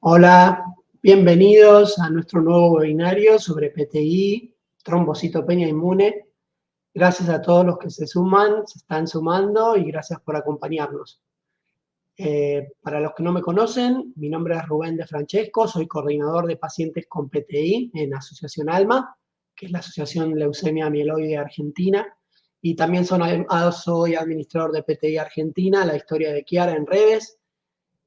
Hola, bienvenidos a nuestro nuevo webinario sobre PTI, trombocitopenia inmune. Gracias a todos los que se están sumando y gracias por acompañarnos. Para los que no me conocen, mi nombre es Rubén De Francesco, soy coordinador de pacientes con PTI en Asociación ALMA, que es la Asociación Leucemia Mieloide Argentina, y también soy administrador de PTI Argentina, la historia de Kiara en redes,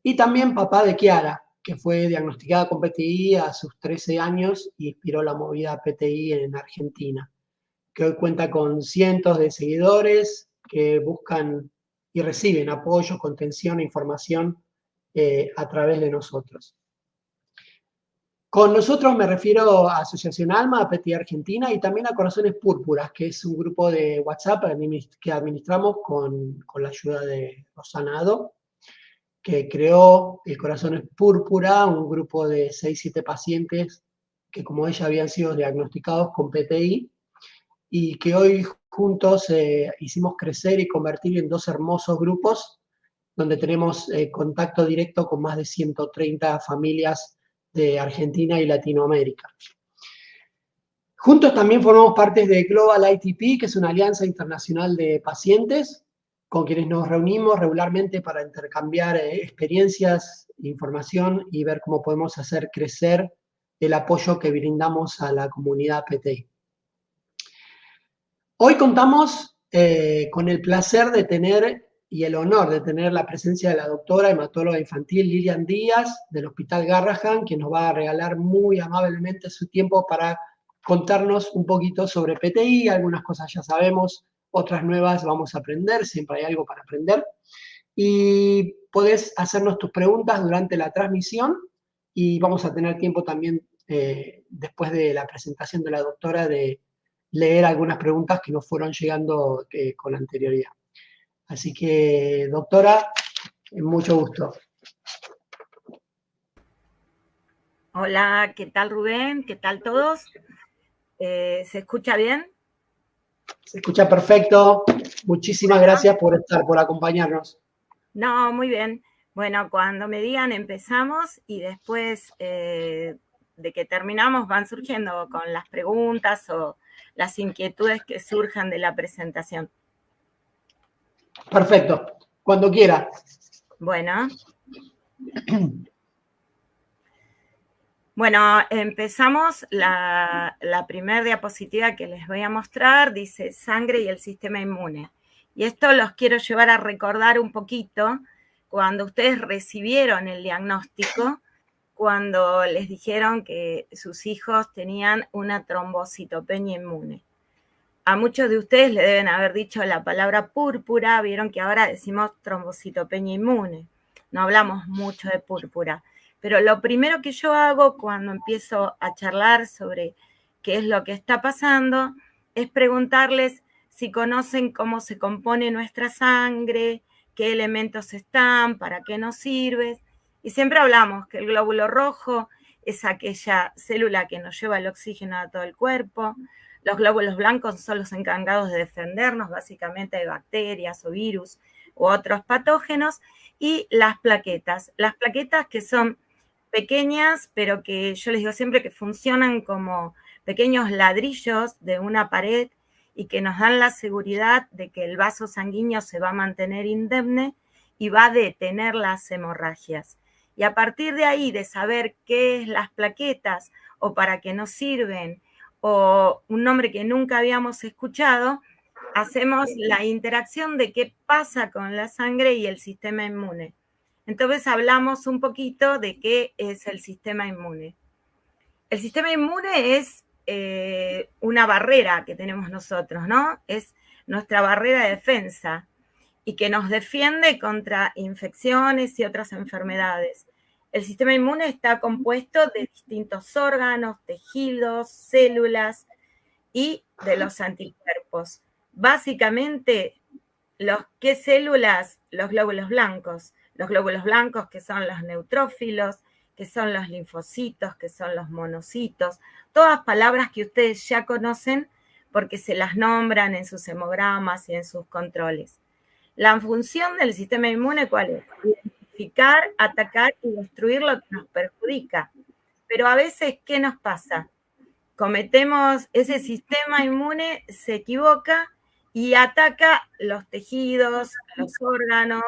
y también papá de Kiara, que fue diagnosticada con PTI a sus 13 años y inspiró la movida PTI en Argentina, que hoy cuenta con cientos de seguidores que buscan y reciben apoyo, contención e información a través de nosotros. Con nosotros me refiero a Asociación ALMA, a PTI Argentina y también a Corazones Púrpuras, que es un grupo de WhatsApp que administramos con la ayuda de Rosana Ado, que creó el Corazones Púrpura, un grupo de 6-7 pacientes que como ella habían sido diagnosticados con PTI y que hoy juntos hicimos crecer y convertir en dos hermosos grupos donde tenemos contacto directo con más de 130 familias de Argentina y Latinoamérica. Juntos también formamos parte de Global ITP, que es una alianza internacional de pacientes, con quienes nos reunimos regularmente para intercambiar experiencias, información y ver cómo podemos hacer crecer el apoyo que brindamos a la comunidad PTI. Hoy contamos con el placer de tener y el honor de tener la presencia de la doctora hematóloga infantil Lilian Díaz del Hospital Garrahan, que nos va a regalar muy amablemente su tiempo para contarnos un poquito sobre PTI. Algunas cosas ya sabemos, otras nuevas vamos a aprender, siempre hay algo para aprender. Y podés hacernos tus preguntas durante la transmisión y vamos a tener tiempo también después de la presentación de la doctora de leer algunas preguntas que nos fueron llegando con anterioridad. Así que, doctora, mucho gusto. Hola, ¿qué tal Rubén? ¿Qué tal todos? ¿Se escucha bien? Se escucha perfecto. Muchísimas gracias por acompañarnos. No, muy bien. Bueno, cuando me digan empezamos y después de que terminamos van surgiendo con las preguntas o las inquietudes que surjan de la presentación. Perfecto. Cuando quiera. Bueno. Bueno, empezamos la primera diapositiva que les voy a mostrar, dice sangre y el sistema inmune. Y esto los quiero llevar a recordar un poquito cuando ustedes recibieron el diagnóstico, cuando les dijeron que sus hijos tenían una trombocitopenia inmune. A muchos de ustedes le deben haber dicho la palabra púrpura, vieron que ahora decimos trombocitopenia inmune. No hablamos mucho de púrpura. Pero lo primero que yo hago cuando empiezo a charlar sobre qué es lo que está pasando es preguntarles si conocen cómo se compone nuestra sangre, qué elementos están, para qué nos sirve. Y siempre hablamos que el glóbulo rojo es aquella célula que nos lleva el oxígeno a todo el cuerpo. Los glóbulos blancos son los encargados de defendernos básicamente de bacterias o virus u otros patógenos. Y las plaquetas que son pequeñas, pero que yo les digo siempre que funcionan como pequeños ladrillos de una pared y que nos dan la seguridad de que el vaso sanguíneo se va a mantener indemne y va a detener las hemorragias. Y a partir de ahí, de saber qué es las plaquetas o para qué nos sirven, o un nombre que nunca habíamos escuchado, hacemos la interacción de qué pasa con la sangre y el sistema inmune. Entonces hablamos un poquito de qué es el sistema inmune. El sistema inmune es una barrera que tenemos nosotros, ¿no? Es nuestra barrera de defensa y que nos defiende contra infecciones y otras enfermedades. El sistema inmune está compuesto de distintos órganos, tejidos, células y de los anticuerpos. Básicamente, ¿qué células? Los glóbulos blancos. Los glóbulos blancos que son los neutrófilos, que son los linfocitos, que son los monocitos. Todas palabras que ustedes ya conocen porque se las nombran en sus hemogramas y en sus controles. La función del sistema inmune, ¿cuál es? identificar, atacar y destruir lo que nos perjudica. Pero a veces, ¿qué nos pasa? Ese sistema inmune se equivoca y ataca los tejidos, los órganos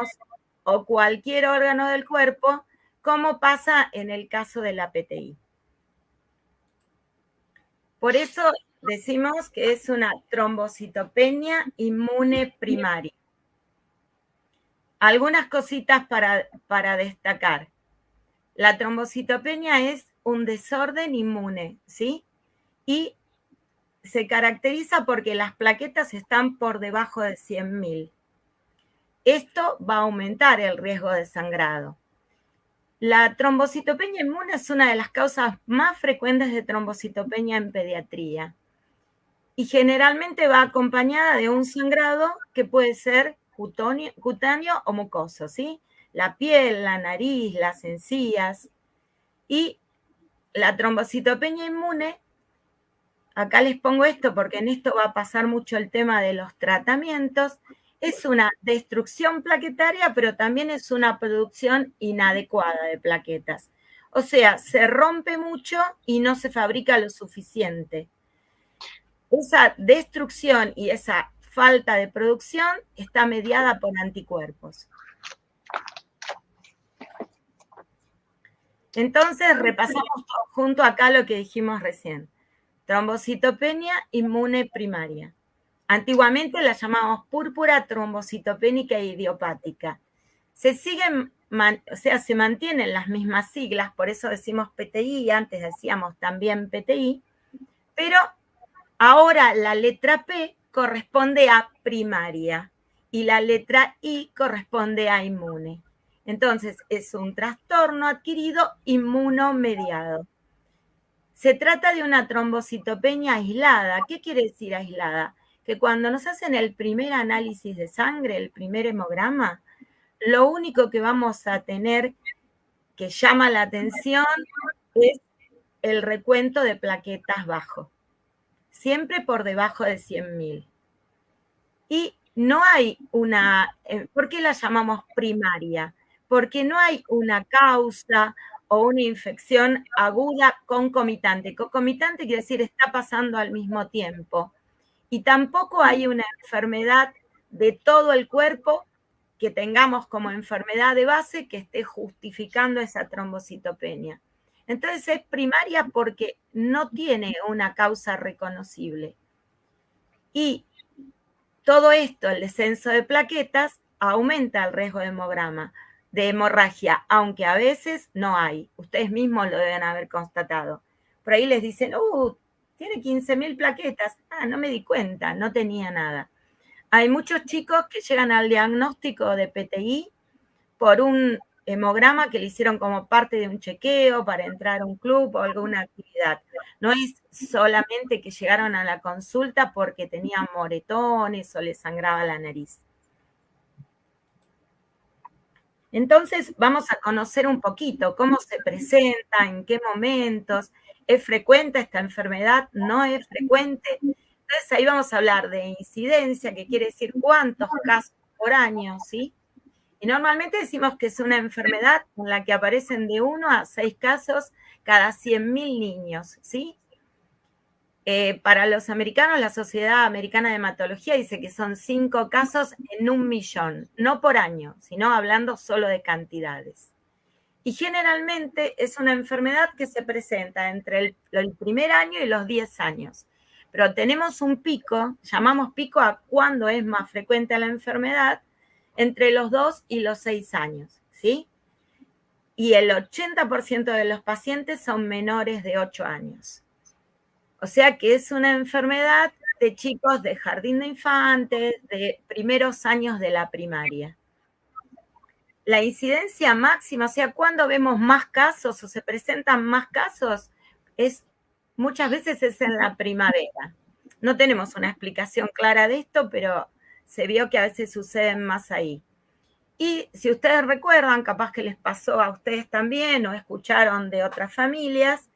o cualquier órgano del cuerpo, como pasa en el caso de la PTI. Por eso decimos que es una trombocitopenia inmune primaria. Algunas cositas para destacar. La trombocitopenia es un desorden inmune, ¿sí? Y se caracteriza porque las plaquetas están por debajo de 100.000. Esto va a aumentar el riesgo de sangrado. La trombocitopenia inmune es una de las causas más frecuentes de trombocitopenia en pediatría y generalmente va acompañada de un sangrado que puede ser cutáneo o mucoso, ¿sí? La piel, la nariz, las encías. Y la trombocitopenia inmune, acá les pongo esto porque en esto va a pasar mucho el tema de los tratamientos, es una destrucción plaquetaria, pero también es una producción inadecuada de plaquetas. O sea, se rompe mucho y no se fabrica lo suficiente. Esa destrucción y esa falta de producción está mediada por anticuerpos. Entonces, repasamos todo junto acá lo que dijimos recién. Trombocitopenia inmune primaria. Antiguamente la llamamos púrpura trombocitopénica idiopática. Se mantienen las mismas siglas, por eso decimos PTI, antes decíamos también PTI, pero ahora la letra P corresponde a primaria y la letra I corresponde a inmune. Entonces, es un trastorno adquirido inmunomediado. Se trata de una trombocitopenia aislada. ¿Qué quiere decir aislada? Que cuando nos hacen el primer análisis de sangre, el primer hemograma, lo único que vamos a tener que llama la atención es el recuento de plaquetas bajo. Siempre por debajo de 100.000. Y no hay ¿por qué la llamamos primaria? Porque no hay una causa o una infección aguda concomitante. Concomitante quiere decir está pasando al mismo tiempo. Y tampoco hay una enfermedad de todo el cuerpo que tengamos como enfermedad de base que esté justificando esa trombocitopenia. Entonces es primaria porque no tiene una causa reconocible. Y todo esto, el descenso de plaquetas, aumenta el riesgo de hemorragia, aunque a veces no hay. Ustedes mismos lo deben haber constatado. Por ahí les dicen, tiene 15.000 plaquetas. No me di cuenta, no tenía nada. Hay muchos chicos que llegan al diagnóstico de PTI por un hemograma que le hicieron como parte de un chequeo para entrar a un club o alguna actividad. No es solamente que llegaron a la consulta porque tenían moretones o les sangraba la nariz. Entonces vamos a conocer un poquito cómo se presenta, en qué momentos, ¿es frecuente esta enfermedad? ¿No es frecuente? Entonces ahí vamos a hablar de incidencia, que quiere decir cuántos casos por año, ¿sí? Y normalmente decimos que es una enfermedad en la que aparecen de 1 a 6 casos cada 100.000 niños, ¿sí? Para los americanos, la Sociedad Americana de Hematología dice que son 5 casos en 1.000.000, no por año, sino hablando solo de cantidades. Y generalmente es una enfermedad que se presenta entre el primer año y los 10 años. Pero tenemos un pico, llamamos pico a cuando es más frecuente la enfermedad, entre los 2 y los 6 años, ¿sí? Y el 80% de los pacientes son menores de 8 años. O sea que es una enfermedad de chicos de jardín de infantes, de primeros años de la primaria. La incidencia máxima, o sea, cuando vemos más casos o se presentan más casos, muchas veces es en la primavera. No tenemos una explicación clara de esto, pero se vio que a veces suceden más ahí. Y si ustedes recuerdan, capaz que les pasó a ustedes también o escucharon de otras familias,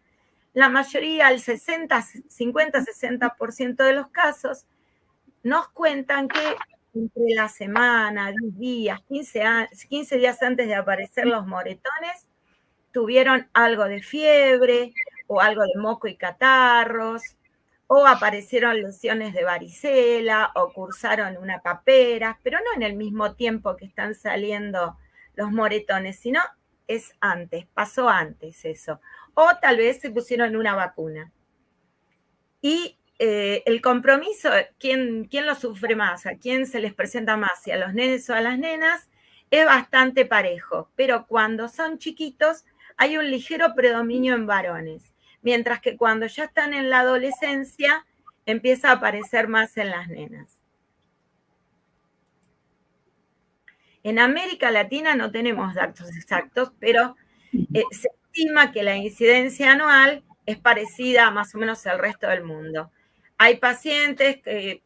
la mayoría, el 50-60% de los casos, nos cuentan que entre la semana, 10 días, 15 días antes de aparecer los moretones, tuvieron algo de fiebre o algo de moco y catarros, o aparecieron lesiones de varicela, o cursaron una papera, pero no en el mismo tiempo que están saliendo los moretones, sino es antes, pasó antes eso. O tal vez se pusieron una vacuna. Y el compromiso, ¿quién lo sufre más? ¿A quién se les presenta más? Si a los nenes o a las nenas, es bastante parejo. Pero cuando son chiquitos, hay un ligero predominio en varones. Mientras que cuando ya están en la adolescencia, empieza a aparecer más en las nenas. En América Latina no tenemos datos exactos, pero se estima que la incidencia anual es parecida a más o menos al resto del mundo. Hay pacientes que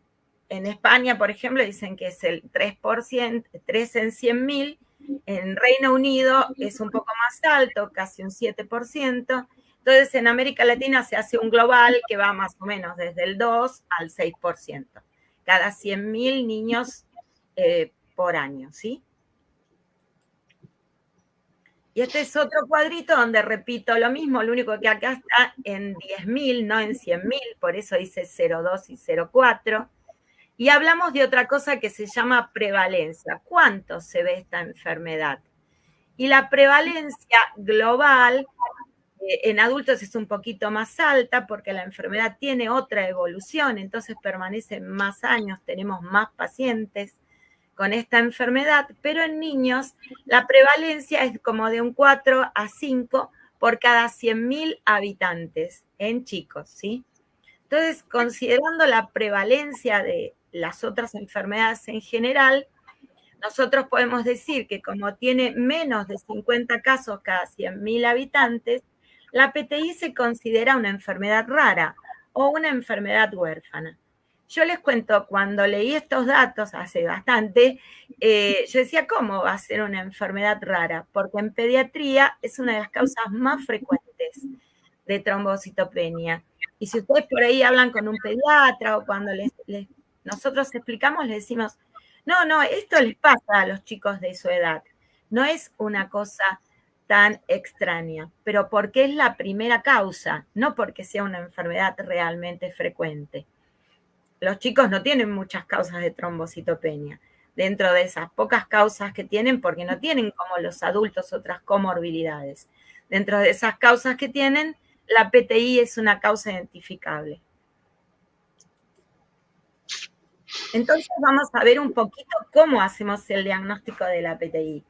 en España, por ejemplo, dicen que es el 3%, 3 en 100.000. En Reino Unido es un poco más alto, casi un 7%. Entonces, en América Latina se hace un global que va más o menos desde el 2 al 6%. Cada 100.000 niños por año, ¿sí? Y este es otro cuadrito donde repito lo mismo, lo único que acá está en 10.000, no en 100.000, por eso dice 0,2 y 0,4. Y hablamos de otra cosa que se llama prevalencia. ¿Cuánto se ve esta enfermedad? Y la prevalencia global en adultos es un poquito más alta porque la enfermedad tiene otra evolución, entonces permanecen más años, tenemos más pacientes con esta enfermedad, pero en niños la prevalencia es como de un 4 a 5 por cada 100.000 habitantes en chicos, ¿sí? Entonces, considerando la prevalencia de las otras enfermedades en general, nosotros podemos decir que como tiene menos de 50 casos cada 100.000 habitantes, la PTI se considera una enfermedad rara o una enfermedad huérfana. Yo les cuento, cuando leí estos datos hace bastante, yo decía, ¿cómo va a ser una enfermedad rara? Porque en pediatría es una de las causas más frecuentes de trombocitopenia. Y si ustedes por ahí hablan con un pediatra o cuando nosotros explicamos, les decimos, no, esto les pasa a los chicos de su edad. No es una cosa tan extraña, pero porque es la primera causa, no porque sea una enfermedad realmente frecuente. Los chicos no tienen muchas causas de trombocitopenia, dentro de esas pocas causas que tienen, porque no tienen como los adultos otras comorbilidades. Dentro de esas causas que tienen, la PTI es una causa identificable. Entonces vamos a ver un poquito cómo hacemos el diagnóstico de la PTI.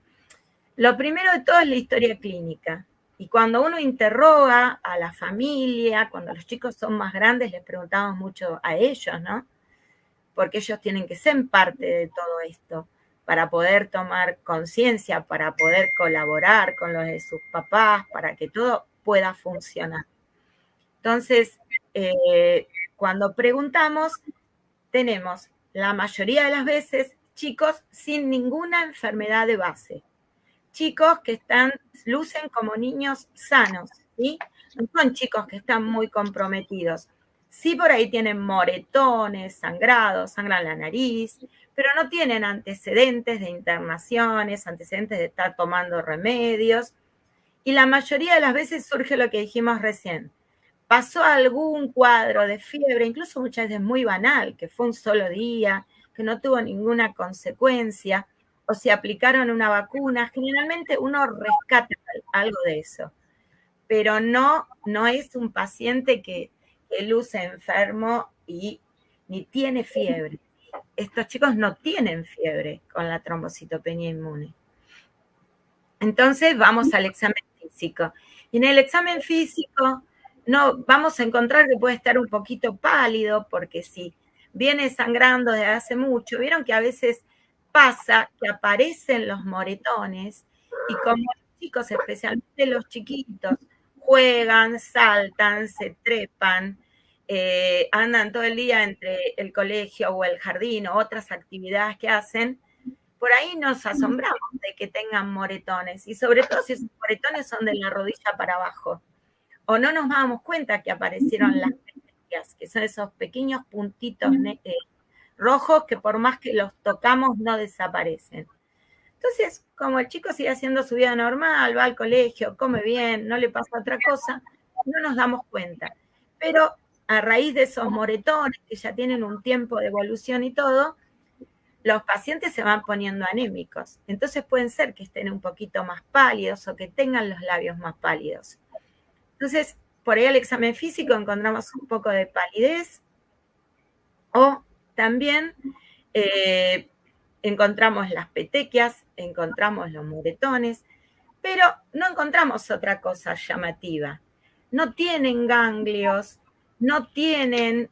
Lo primero de todo es la historia clínica. Y cuando uno interroga a la familia, cuando los chicos son más grandes, les preguntamos mucho a ellos, ¿no? Porque ellos tienen que ser parte de todo esto para poder tomar conciencia, para poder colaborar con los de sus papás, para que todo pueda funcionar. Entonces, cuando preguntamos, tenemos la mayoría de las veces chicos sin ninguna enfermedad de base. Chicos que lucen como niños sanos, ¿sí? No son chicos que están muy comprometidos. Sí, por ahí tienen moretones, sangrados, sangran la nariz, pero no tienen antecedentes de internaciones, antecedentes de estar tomando remedios. Y la mayoría de las veces surge lo que dijimos recién. Pasó algún cuadro de fiebre, incluso muchas veces muy banal, que fue un solo día, que no tuvo ninguna consecuencia, o se aplicaron una vacuna. Generalmente uno rescata algo de eso, pero no es un paciente que luce enfermo y ni tiene fiebre. Estos chicos no tienen fiebre con la trombocitopenia inmune. Entonces vamos al examen físico. Y en el examen físico no vamos a encontrar que puede estar un poquito pálido, porque si viene sangrando desde hace mucho, vieron que a veces pasa que aparecen los moretones y como los chicos, especialmente los chiquitos, juegan, saltan, se trepan, andan todo el día entre el colegio o el jardín o otras actividades que hacen, por ahí nos asombramos de que tengan moretones, y sobre todo si esos moretones son de la rodilla para abajo. O no nos damos cuenta que aparecieron las petequias, que son esos pequeños puntitos rojos que por más que los tocamos no desaparecen. Entonces, como el chico sigue haciendo su vida normal, va al colegio, come bien, no le pasa otra cosa, no nos damos cuenta. Pero a raíz de esos moretones que ya tienen un tiempo de evolución y todo, los pacientes se van poniendo anémicos. Entonces pueden ser que estén un poquito más pálidos o que tengan los labios más pálidos. Entonces, por ahí al examen físico encontramos un poco de palidez o también encontramos las petequias, encontramos los moretones, pero no encontramos otra cosa llamativa. No tienen ganglios, no tienen,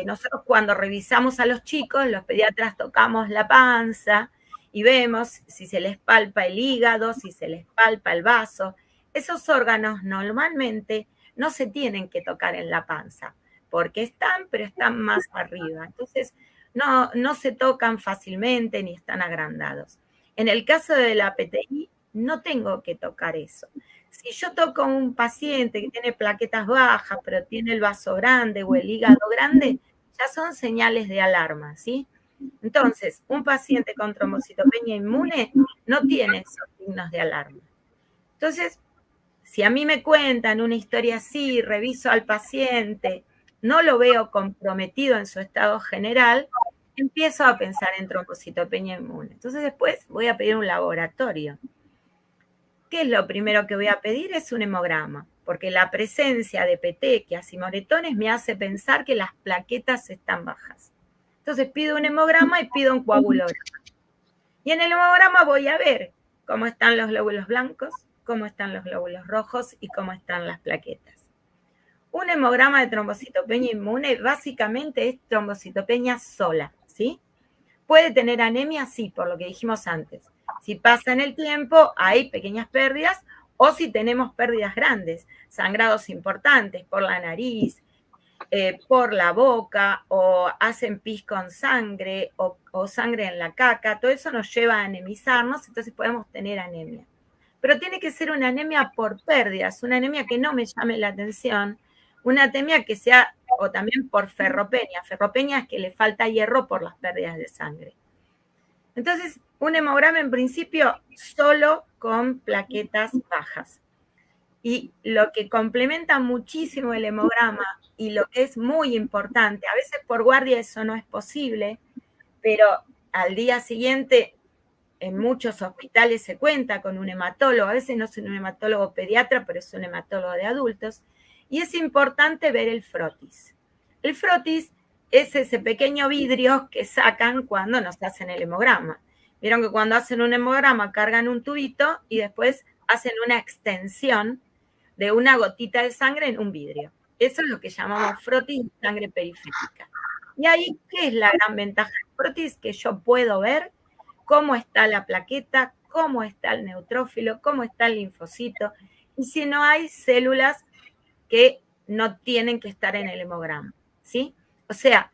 nosotros cuando revisamos a los chicos, los pediatras tocamos la panza y vemos si se les palpa el hígado, si se les palpa el vaso. Esos órganos normalmente no se tienen que tocar en la panza, porque están, pero están más arriba. Entonces, no se tocan fácilmente ni están agrandados. En el caso de la PTI, no tengo que tocar eso. Si yo toco a un paciente que tiene plaquetas bajas, pero tiene el vaso grande o el hígado grande, ya son señales de alarma, ¿sí? Entonces, un paciente con trombocitopenia inmune no tiene esos signos de alarma. Entonces, si a mí me cuentan una historia así, reviso al paciente, no lo veo comprometido en su estado general, empiezo a pensar en trombocitopenia inmune. Entonces después voy a pedir un laboratorio. ¿Qué es lo primero que voy a pedir? Es un hemograma, porque la presencia de petequias y moretones me hace pensar que las plaquetas están bajas. Entonces pido un hemograma y pido un coagulograma. Y en el hemograma voy a ver cómo están los glóbulos blancos, cómo están los glóbulos rojos y cómo están las plaquetas. Un hemograma de trombocitopenia inmune básicamente es trombocitopenia sola, ¿sí? ¿Puede tener anemia? Sí, por lo que dijimos antes. Si pasa en el tiempo, hay pequeñas pérdidas, o si tenemos pérdidas grandes, sangrados importantes por la nariz, por la boca, o hacen pis con sangre, o sangre en la caca, todo eso nos lleva a anemizarnos, entonces podemos tener anemia. Pero tiene que ser una anemia por pérdidas, una anemia que no me llame la atención, una anemia que sea, o también por ferropenia. Ferropenia es que le falta hierro por las pérdidas de sangre. Entonces, un hemograma en principio solo con plaquetas bajas. Y lo que complementa muchísimo el hemograma y lo que es muy importante, a veces por guardia eso no es posible, pero al día siguiente en muchos hospitales se cuenta con un hematólogo, a veces no es un hematólogo pediatra, pero es un hematólogo de adultos, y es importante ver el frotis. El frotis es ese pequeño vidrio que sacan cuando nos hacen el hemograma. Vieron que cuando hacen un hemograma cargan un tubito y después hacen una extensión de una gotita de sangre en un vidrio. Eso es lo que llamamos frotis de sangre periférica. Y ahí, ¿qué es la gran ventaja del frotis? Que yo puedo ver cómo está la plaqueta, cómo está el neutrófilo, cómo está el linfocito, y si no hay células que no tienen que estar en el hemograma, ¿sí? O sea,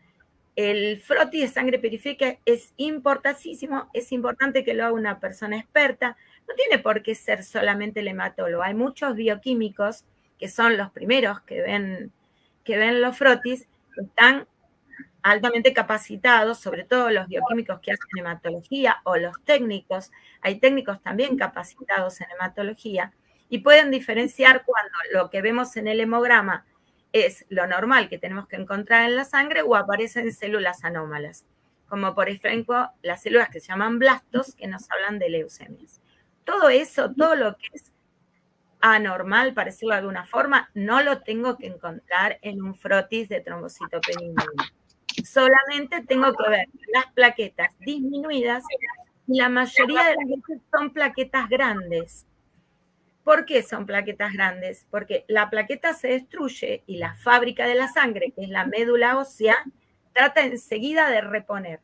el frotis de sangre periférica es importantísimo, es importante que lo haga una persona experta, no tiene por qué ser solamente el hematólogo, hay muchos bioquímicos que son los primeros que ven los frotis, que están altamente capacitados, sobre todo los bioquímicos que hacen hematología o los técnicos, hay técnicos también capacitados en hematología, y pueden diferenciar cuando lo que vemos en el hemograma es lo normal que tenemos que encontrar en la sangre o aparecen células anómalas, como por ejemplo las células que se llaman blastos, que nos hablan de leucemias. Todo eso, todo lo que es anormal, para decirlo de alguna forma, no lo tengo que encontrar en un frotis de trombocitopenia inmune. Solamente tengo que ver las plaquetas disminuidas y la mayoría de las veces son plaquetas grandes. ¿Por qué son plaquetas grandes? Porque la plaqueta se destruye y la fábrica de la sangre, que es la médula ósea, trata enseguida de reponer.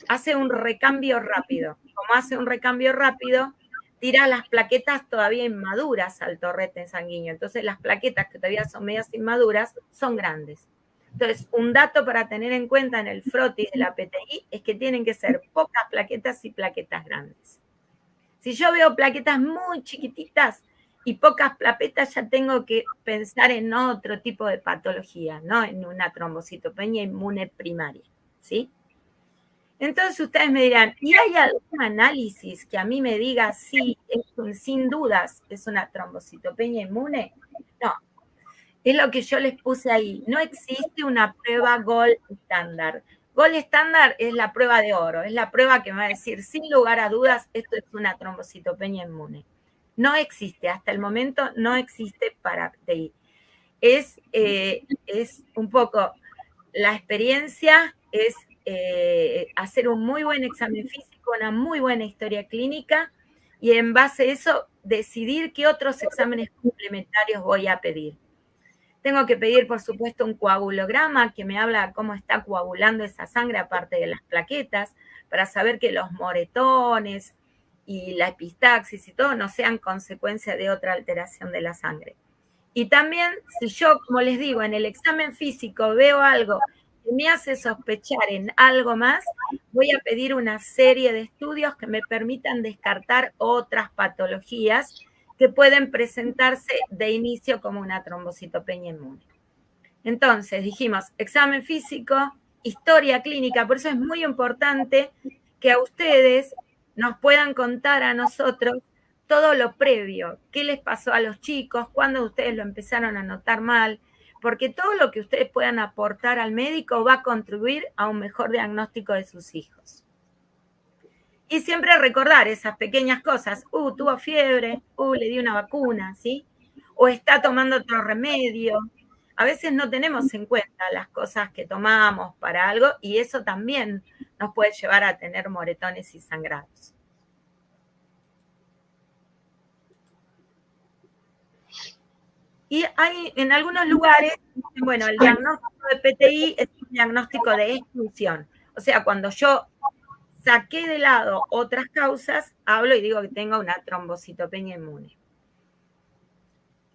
Hace un recambio rápido. Como hace un recambio rápido, tira las plaquetas todavía inmaduras al torrente sanguíneo. Entonces las plaquetas que todavía son medias inmaduras son grandes. Entonces, un dato para tener en cuenta en el frotis de la PTI es que tienen que ser pocas plaquetas y plaquetas grandes. Si yo veo plaquetas muy chiquititas y pocas plaquetas, ya tengo que pensar en otro tipo de patología, ¿no? En una trombocitopenia inmune primaria, ¿sí? Entonces ustedes me dirán, ¿y hay algún análisis que a mí me diga sí, sin dudas es una trombocitopenia inmune? No, es lo que yo les puse ahí. No existe una prueba gold estándar. Gold estándar es la prueba de oro, es la prueba que me va a decir sin lugar a dudas esto es una trombocitopenia inmune. No existe, hasta el momento no existe para PTI. Es un poco la experiencia, es hacer un muy buen examen físico, una muy buena historia clínica y en base a eso decidir qué otros exámenes complementarios voy a pedir. Tengo que pedir, por supuesto, un coagulograma que me habla de cómo está coagulando esa sangre aparte de las plaquetas, para saber que los moretones y la epistaxis y todo no sean consecuencia de otra alteración de la sangre. Y también, si yo, como les digo, en el examen físico veo algo que me hace sospechar en algo más, voy a pedir una serie de estudios que me permitan descartar otras patologías que pueden presentarse de inicio como una trombocitopenia inmune. Entonces, dijimos, examen físico, historia clínica, por eso es muy importante que a ustedes nos puedan contar a nosotros todo lo previo, qué les pasó a los chicos, cuándo ustedes lo empezaron a notar mal, porque todo lo que ustedes puedan aportar al médico va a contribuir a un mejor diagnóstico de sus hijos. Y siempre recordar esas pequeñas cosas, tuvo fiebre, le di una vacuna, ¿sí? O está tomando otro remedio. A veces no tenemos en cuenta las cosas que tomamos para algo y eso también nos puede llevar a tener moretones y sangrados. Y hay en algunos lugares, bueno, el diagnóstico de PTI es un diagnóstico de exclusión. O sea, cuando yo saqué de lado otras causas, hablo y digo que tengo una trombocitopenia inmune.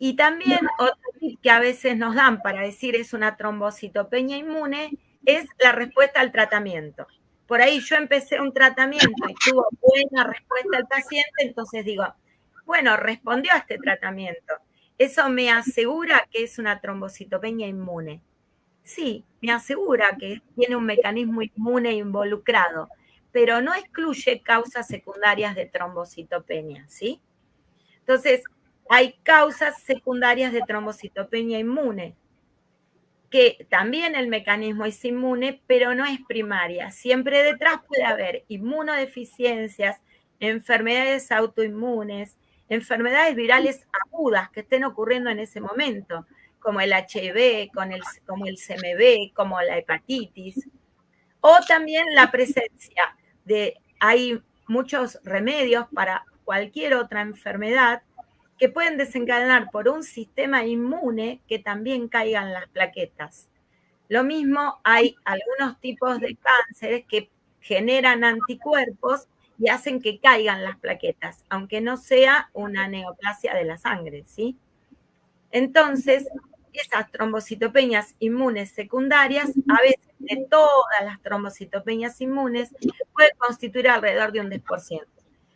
Y también otro tip que a veces nos dan para decir es una trombocitopenia inmune es la respuesta al tratamiento. Por ahí yo empecé un tratamiento y tuvo buena respuesta el paciente, entonces digo, bueno, respondió a este tratamiento. ¿Eso me asegura que es una trombocitopenia inmune? Sí, me asegura que tiene un mecanismo inmune involucrado, pero no excluye causas secundarias de trombocitopenia, ¿sí? Entonces, hay causas secundarias de trombocitopenia inmune, que también el mecanismo es inmune, pero no es primaria. Siempre detrás puede haber inmunodeficiencias, enfermedades autoinmunes, enfermedades virales agudas que estén ocurriendo en ese momento, como el HIV, como el CMV, como la hepatitis, o también la presencia hay muchos remedios para cualquier otra enfermedad que pueden desencadenar por un sistema inmune que también caigan las plaquetas. Lo mismo, hay algunos tipos de cánceres que generan anticuerpos y hacen que caigan las plaquetas, aunque no sea una neoplasia de la sangre, ¿sí? Entonces, esas trombocitopenias inmunes secundarias, a veces de todas las trombocitopenias inmunes, puede constituir alrededor de un 10%.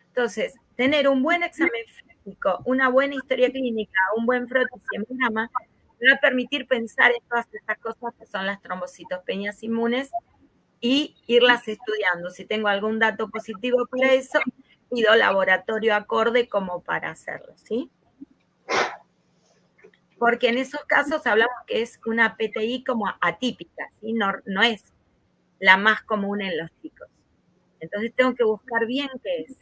Entonces, tener un buen examen físico, una buena historia clínica, un buen frotisemograma, me va a permitir pensar en todas estas cosas que son las trombocitopenias inmunes y irlas estudiando. Si tengo algún dato positivo para eso, pido laboratorio acorde como para hacerlo, ¿sí? Porque en esos casos hablamos que es una PTI como atípica, ¿sí? No es la más común en los chicos. Entonces tengo que buscar bien qué es.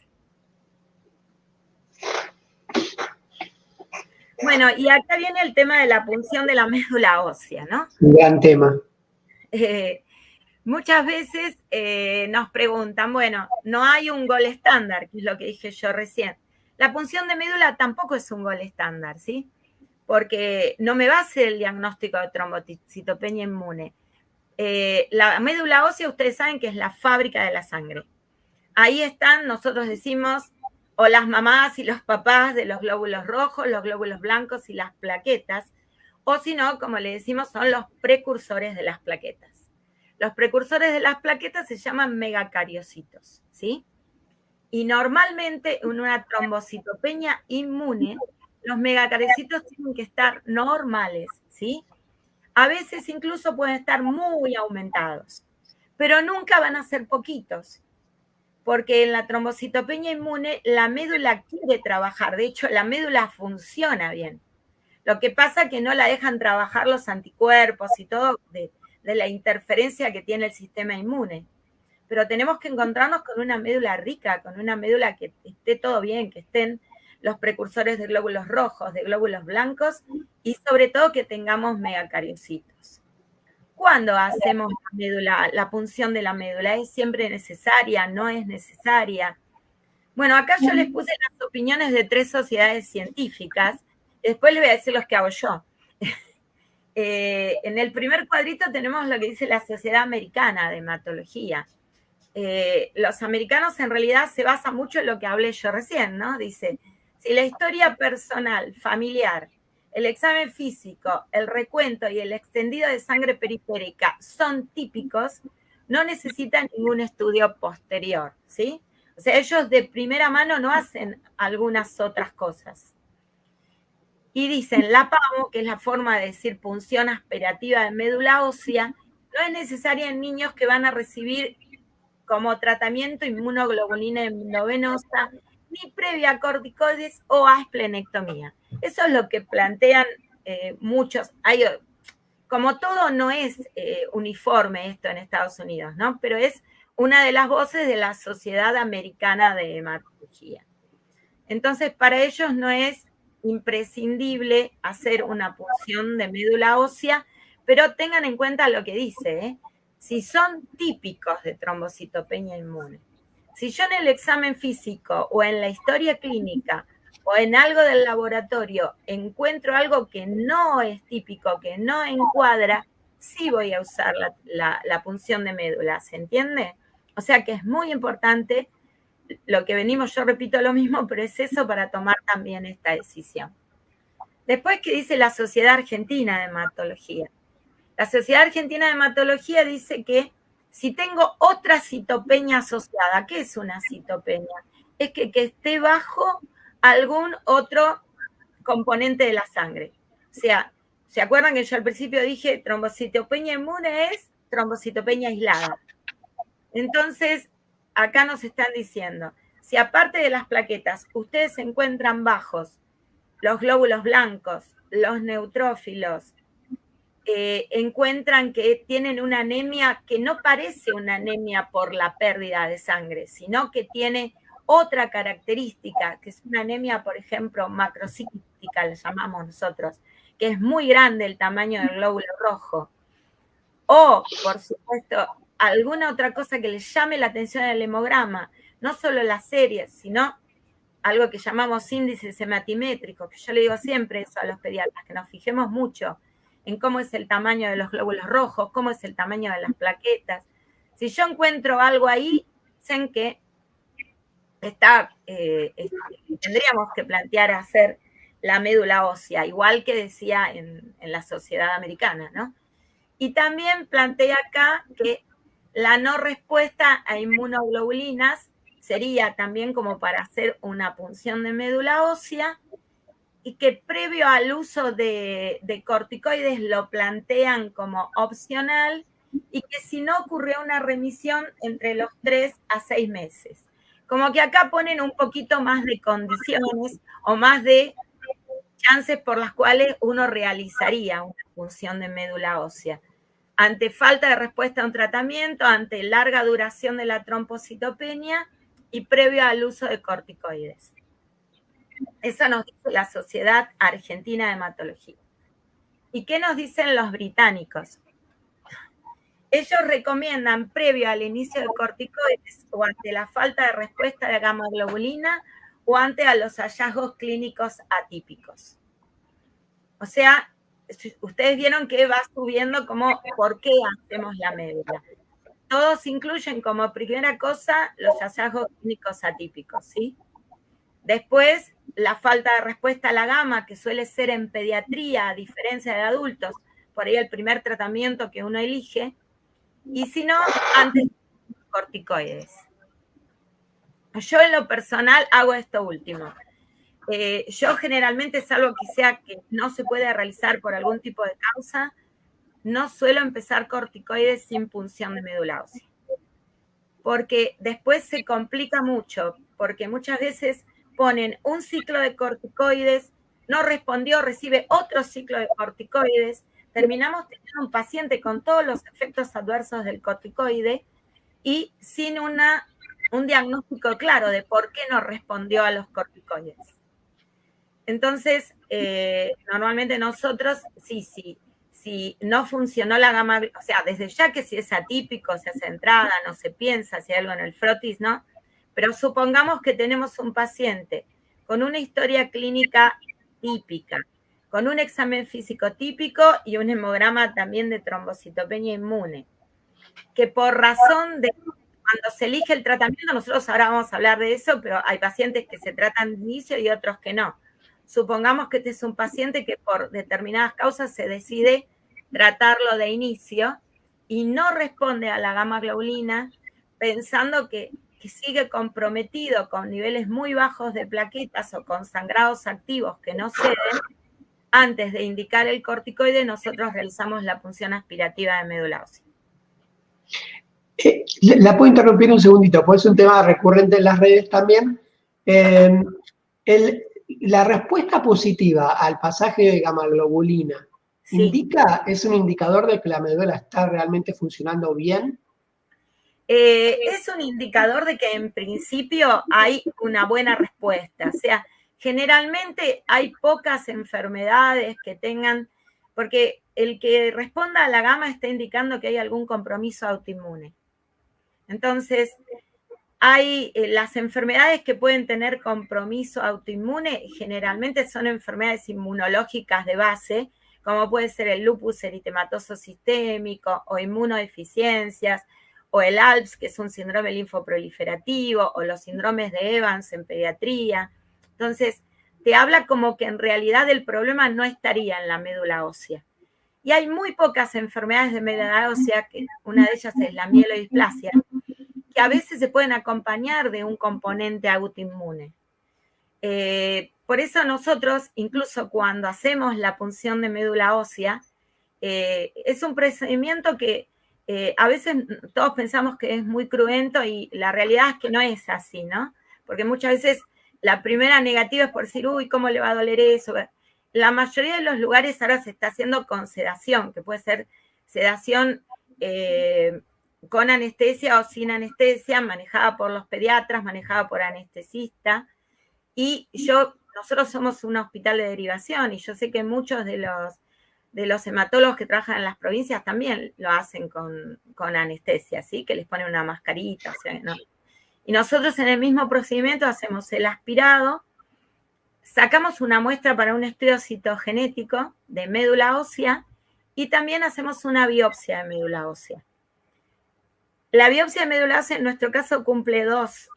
Bueno, y acá viene el tema de la punción de la médula ósea, ¿no? Un gran tema. Muchas veces nos preguntan, bueno, no hay un gol estándar, que es lo que dije yo recién. La punción de médula tampoco es un gol estándar, ¿sí? Porque no me va a hacer el diagnóstico de trombocitopenia inmune. La médula ósea, ustedes saben que es la fábrica de la sangre. Ahí están, nosotros decimos, o las mamás y los papás de los glóbulos rojos, los glóbulos blancos y las plaquetas, o si no, como le decimos, son los precursores de las plaquetas. Los precursores de las plaquetas se llaman megacariocitos, ¿sí? Y normalmente en una trombocitopenia inmune, los megacariocitos tienen que estar normales, ¿sí? A veces incluso pueden estar muy aumentados. pero nunca van a ser poquitos, porque en la trombocitopenia inmune la médula quiere trabajar, de hecho la médula funciona bien. Lo que pasa es que no la dejan trabajar los anticuerpos y todo de la interferencia que tiene el sistema inmune. Pero tenemos que encontrarnos con una médula rica, con una médula que esté todo bien, que estén los precursores de glóbulos rojos, de glóbulos blancos, y sobre todo que tengamos megacariocitos. ¿Cuándo hacemos la médula, la punción de la médula? ¿Es siempre necesaria? ¿No es necesaria? Bueno, acá yo les puse las opiniones de 3 sociedades científicas. Después les voy a decir los que hago yo. En el primer cuadrito tenemos lo que dice la Sociedad Americana de Hematología. Los americanos en realidad se basan mucho en lo que hablé yo recién, ¿no? Dice, si la historia personal, familiar, el examen físico, el recuento y el extendido de sangre periférica son típicos, no necesitan ningún estudio posterior, ¿sí? O sea, ellos de primera mano no hacen algunas otras cosas. Y dicen, la PAMO, que es la forma de decir punción aspirativa de médula ósea, no es necesaria en niños que van a recibir como tratamiento inmunoglobulina endovenosa, ni previa corticoides o asplenectomía. Eso es lo que plantean muchos. Como todo no es uniforme esto en Estados Unidos, ¿no? Pero es una de las voces de la Sociedad Americana de Hematología. Entonces, para ellos no es imprescindible hacer una punción de médula ósea, pero tengan en cuenta lo que dice, ¿eh? Si son típicos de trombocitopenia inmune. Si yo en el examen físico o en la historia clínica o en algo del laboratorio encuentro algo que no es típico, que no encuadra, sí voy a usar la punción de médula, ¿se entiende? O sea que es muy importante lo que venimos, yo repito lo mismo, pero es eso para tomar también esta decisión. Después, ¿qué dice la Sociedad Argentina de Hematología? La Sociedad Argentina de Hematología dice que si tengo otra citopenia asociada, ¿qué es una citopenia? Es que esté bajo algún otro componente de la sangre. O sea, ¿se acuerdan que yo al principio dije trombocitopenia inmune es trombocitopenia aislada? Entonces, acá nos están diciendo, si aparte de las plaquetas ustedes se encuentran bajos los glóbulos blancos, los neutrófilos, encuentran que tienen una anemia que no parece una anemia por la pérdida de sangre, sino que tiene otra característica, que es una anemia, por ejemplo, macrocítica, la llamamos nosotros, que es muy grande el tamaño del glóbulo rojo. O, por supuesto, alguna otra cosa que les llame la atención en el hemograma, no solo las series, sino algo que llamamos índices hematimétricos, que yo le digo siempre eso a los pediatras, que nos fijemos mucho en cómo es el tamaño de los glóbulos rojos, cómo es el tamaño de las plaquetas. Si yo encuentro algo ahí, dicen que tendríamos que plantear hacer la médula ósea, igual que decía en la Sociedad Americana, ¿no? Y también plantea acá que la no respuesta a inmunoglobulinas sería también como para hacer una punción de médula ósea, y que previo al uso de corticoides lo plantean como opcional, y que si no ocurrió una remisión entre los 3 a 6 meses. Como que acá ponen un poquito más de condiciones o más de chances por las cuales uno realizaría una punción de médula ósea. Ante falta de respuesta a un tratamiento, ante larga duración de la trombocitopenia y previo al uso de corticoides. Eso nos dice la Sociedad Argentina de Hematología. ¿Y qué nos dicen los británicos? Ellos recomiendan, previo al inicio de corticoides o ante la falta de respuesta de gamma globulina o ante a los hallazgos clínicos atípicos. O sea, ustedes vieron que va subiendo como por qué hacemos la médula. Todos incluyen como primera cosa los hallazgos clínicos atípicos, ¿sí? Después, la falta de respuesta a la gamma, que suele ser en pediatría, a diferencia de adultos, por ahí el primer tratamiento que uno elige, y si no, antes de corticoides. Yo en lo personal hago esto último. Yo generalmente, salvo que sea que no se puede realizar por algún tipo de causa, no suelo empezar corticoides sin punción de médula ósea. porque después se complica mucho, porque muchas veces ponen un ciclo de corticoides, no respondió, recibe otro ciclo de corticoides, terminamos teniendo un paciente con todos los efectos adversos del corticoide y sin un diagnóstico claro de por qué no respondió a los corticoides. Entonces, normalmente nosotros, si no funcionó la gamma, o sea, desde ya que si es atípico, se hace entrada, no se piensa, si hay algo en el frotis, ¿no? Pero supongamos que tenemos un paciente con una historia clínica típica, con un examen físico típico y un hemograma también de trombocitopenia inmune, que por razón de cuando se elige el tratamiento, nosotros ahora vamos a hablar de eso, pero hay pacientes que se tratan de inicio y otros que no. Supongamos que este es un paciente que por determinadas causas se decide tratarlo de inicio y no responde a la gamma globulina, pensando que sigue comprometido con niveles muy bajos de plaquetas o con sangrados activos que no ceden. Antes de indicar el corticoide, nosotros realizamos la punción aspirativa de médula ósea. La puedo interrumpir un segundito, porque es un tema recurrente en las redes también. La respuesta positiva al pasaje de gamma globulina, sí, ¿es un indicador de que la médula está realmente funcionando bien? Es un indicador de que en principio hay una buena respuesta. O sea, generalmente hay pocas enfermedades que tengan, porque el que responda a la gamma está indicando que hay algún compromiso autoinmune. Entonces, hay las enfermedades que pueden tener compromiso autoinmune, generalmente son enfermedades inmunológicas de base, como puede ser el lupus eritematoso sistémico o inmunodeficiencias, o el ALPS, que es un síndrome linfoproliferativo, o los síndromes de Evans en pediatría. Entonces, te habla como que en realidad el problema no estaría en la médula ósea. Y hay muy pocas enfermedades de médula ósea, que una de ellas es la mielodisplasia, que a veces se pueden acompañar de un componente autoinmune. Por eso nosotros, incluso cuando hacemos la punción de médula ósea, es un procedimiento que a veces todos pensamos que es muy cruento y la realidad es que no es así, ¿no? Porque muchas veces la primera negativa es por decir, uy, ¿cómo le va a doler eso? La mayoría de los lugares ahora se está haciendo con sedación, que puede ser sedación con anestesia o sin anestesia, manejada por los pediatras, manejada por anestesista. Y nosotros somos un hospital de derivación y yo sé que muchos de los hematólogos que trabajan en las provincias también lo hacen con anestesia, ¿sí? Que les ponen una mascarita, o sea, ¿no? Y nosotros en el mismo procedimiento hacemos el aspirado, sacamos una muestra para un estudio citogenético de médula ósea y también hacemos una biopsia de médula ósea. La biopsia de médula ósea en nuestro caso cumple dos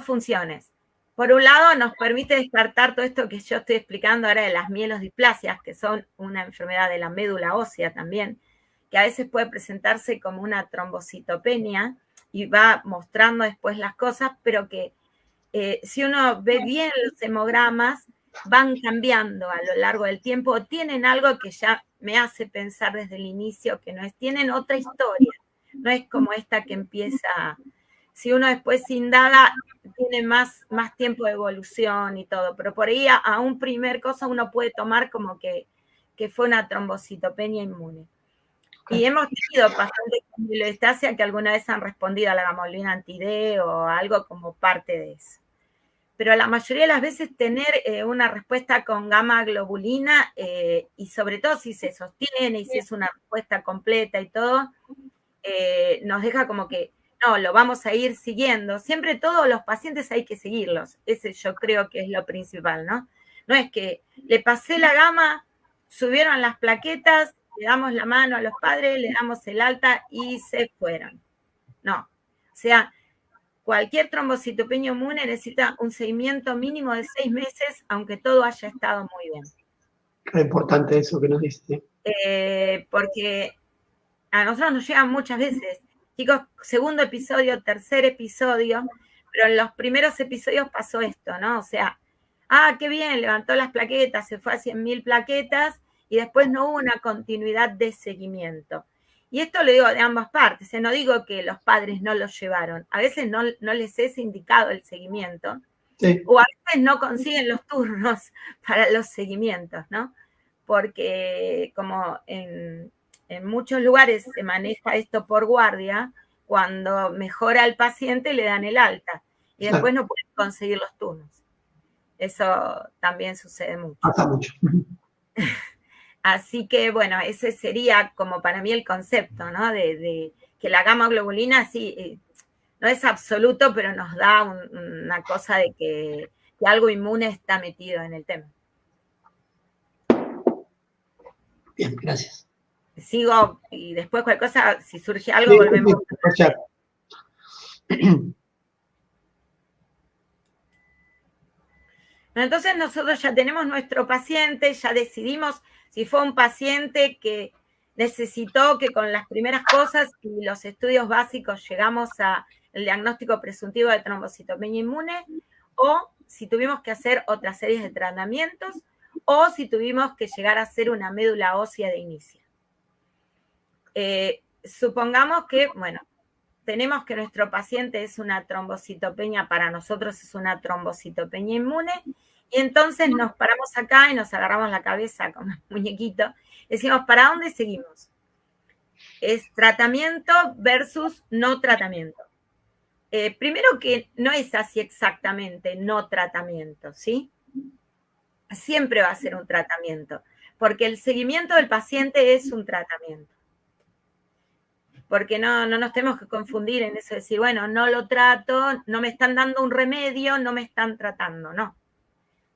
funciones. Por un lado, nos permite descartar todo esto que yo estoy explicando ahora de las mielodisplasias, que son una enfermedad de la médula ósea también, que a veces puede presentarse como una trombocitopenia y va mostrando después las cosas, pero que si uno ve bien los hemogramas, van cambiando a lo largo del tiempo, tienen algo que ya me hace pensar desde el inicio que no es, tienen otra historia, no es como esta que empieza, si uno después indaga, tiene más tiempo de evolución y todo, pero por ahí a un primer cosa uno puede tomar como que fue una trombocitopenia inmune. Y hemos tenido pacientes con mielodisplasia que alguna vez han respondido a la gammaglobulinina anti-D o algo como parte de eso. Pero la mayoría de las veces tener una respuesta con gamma globulina y sobre todo si se sostiene y si es una respuesta completa y todo, nos deja como que no, lo vamos a ir siguiendo. Siempre todos los pacientes hay que seguirlos. Ese yo creo que es lo principal, ¿no? No es que le pasé la gamma, subieron las plaquetas, le damos la mano a los padres, le damos el alta y se fueron. No. O sea, cualquier trombocitopenia inmune necesita un seguimiento mínimo de 6 meses, aunque todo haya estado muy bien. Es importante eso que nos dice. Porque a nosotros nos llegan muchas veces, chicos, segundo episodio, tercer episodio, pero en los primeros episodios pasó esto, ¿no? O sea, qué bien, levantó las plaquetas, se fue a 100.000 plaquetas y después no hubo una continuidad de seguimiento. Y esto lo digo de ambas partes, no digo que los padres no los llevaron, a veces no les es indicado el seguimiento, sí, o a veces no consiguen los turnos para los seguimientos, ¿no? Porque como en muchos lugares se maneja esto por guardia, cuando mejora el paciente le dan el alta y después no pueden conseguir los turnos. Eso también sucede mucho. Pasa mucho. Así que, bueno, ese sería como para mí el concepto, ¿no? De que la gamma globulina sí, no es absoluto, pero nos da una cosa de que algo inmune está metido en el tema. Bien, gracias. Sigo y después cualquier cosa, si surge algo, sí, volvemos. Entonces nosotros ya tenemos nuestro paciente, ya decidimos si fue un paciente que necesitó que con las primeras cosas y los estudios básicos llegamos al diagnóstico presuntivo de trombocitopenia inmune, o si tuvimos que hacer otra serie de tratamientos, o si tuvimos que llegar a hacer una médula ósea de inicio. Supongamos que, bueno, tenemos que nuestro paciente es una trombocitopenia, para nosotros es una trombocitopenia inmune, y entonces nos paramos acá y nos agarramos la cabeza como un muñequito, decimos, ¿para dónde seguimos? Es tratamiento versus no tratamiento. Primero que no es así exactamente, no tratamiento, ¿sí? Siempre va a ser un tratamiento, porque el seguimiento del paciente es un tratamiento. Porque no nos tenemos que confundir en eso de decir, bueno, no lo trato, no me están dando un remedio, no me están tratando, no.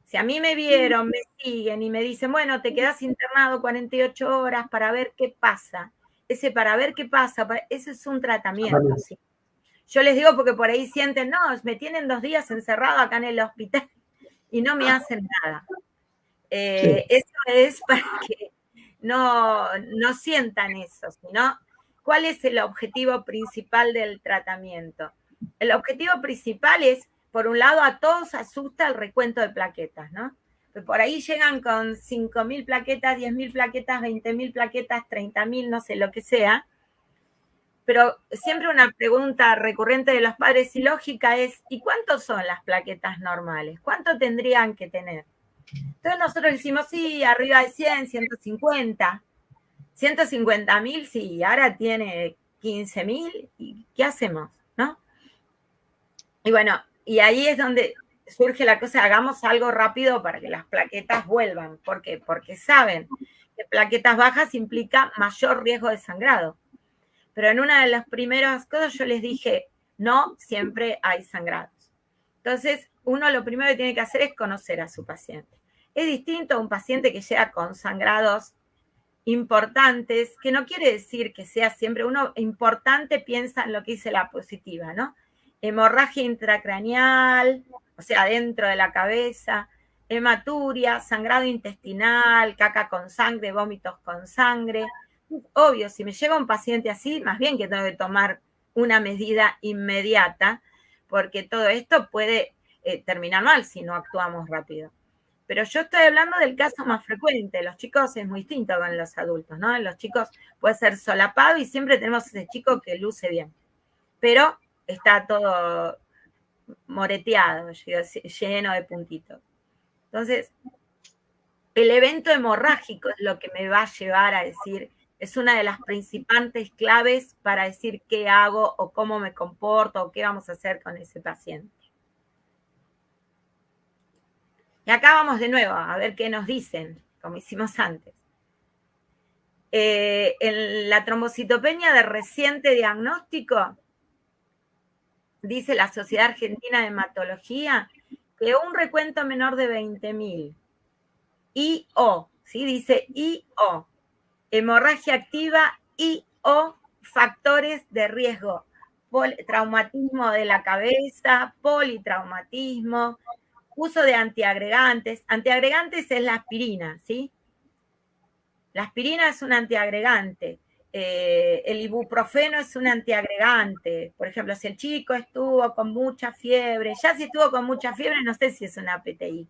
Si a mí me vieron, me siguen y me dicen, bueno, te quedas internado 48 horas para ver qué pasa. Ese para ver qué pasa, ese es un tratamiento, ¿sí? Yo les digo porque por ahí sienten, no, me tienen 2 días encerrado acá en el hospital y no me hacen nada. Sí. Eso es para que no sientan eso, sino ¿cuál es el objetivo principal del tratamiento? El objetivo principal es, por un lado, a todos asusta el recuento de plaquetas, ¿no? Por ahí llegan con 5.000 plaquetas, 10.000 plaquetas, 20.000 plaquetas, 30.000, no sé, lo que sea. Pero siempre una pregunta recurrente de los padres y lógica es, ¿y cuántos son las plaquetas normales? ¿Cuánto tendrían que tener? Entonces nosotros decimos, sí, arriba de 100, 150. 150.000, sí, ahora tiene 15.000, ¿y qué hacemos? ¿No? Y bueno, y ahí es donde surge la cosa, hagamos algo rápido para que las plaquetas vuelvan. ¿Por qué? Porque saben que plaquetas bajas implica mayor riesgo de sangrado. Pero en una de las primeras cosas yo les dije, no siempre hay sangrados. Entonces, uno lo primero que tiene que hacer es conocer a su paciente. Es distinto a un paciente que llega con sangrados importantes, que no quiere decir que sea siempre uno importante, piensa en lo que dice la positiva, ¿no? Hemorragia intracraneal, o sea, dentro de la cabeza, hematuria, sangrado intestinal, caca con sangre, vómitos con sangre. Obvio, si me llega un paciente así, más bien que tengo que tomar una medida inmediata, porque todo esto puede terminar mal si no actuamos rápido. Pero yo estoy hablando del caso más frecuente. Los chicos es muy distinto con los adultos, ¿no? Los chicos puede ser solapado y siempre tenemos ese chico que luce bien. Pero está todo moreteado, lleno de puntitos. Entonces, el evento hemorrágico es lo que me va a llevar a decir, es una de las principales claves para decir qué hago o cómo me comporto o qué vamos a hacer con ese paciente. Y acá vamos de nuevo a ver qué nos dicen, como hicimos antes. En la trombocitopenia de reciente diagnóstico, dice la Sociedad Argentina de Hematología, que un recuento menor de 20.000, I-O, ¿sí? Dice I-O, hemorragia activa, I-O, factores de riesgo, traumatismo de la cabeza, politraumatismo, uso de antiagregantes. Antiagregantes es la aspirina, ¿sí? La aspirina es un antiagregante. El ibuprofeno es un antiagregante. Por ejemplo, si el chico estuvo con mucha fiebre, ya si estuvo con mucha fiebre, no sé si es una PTI.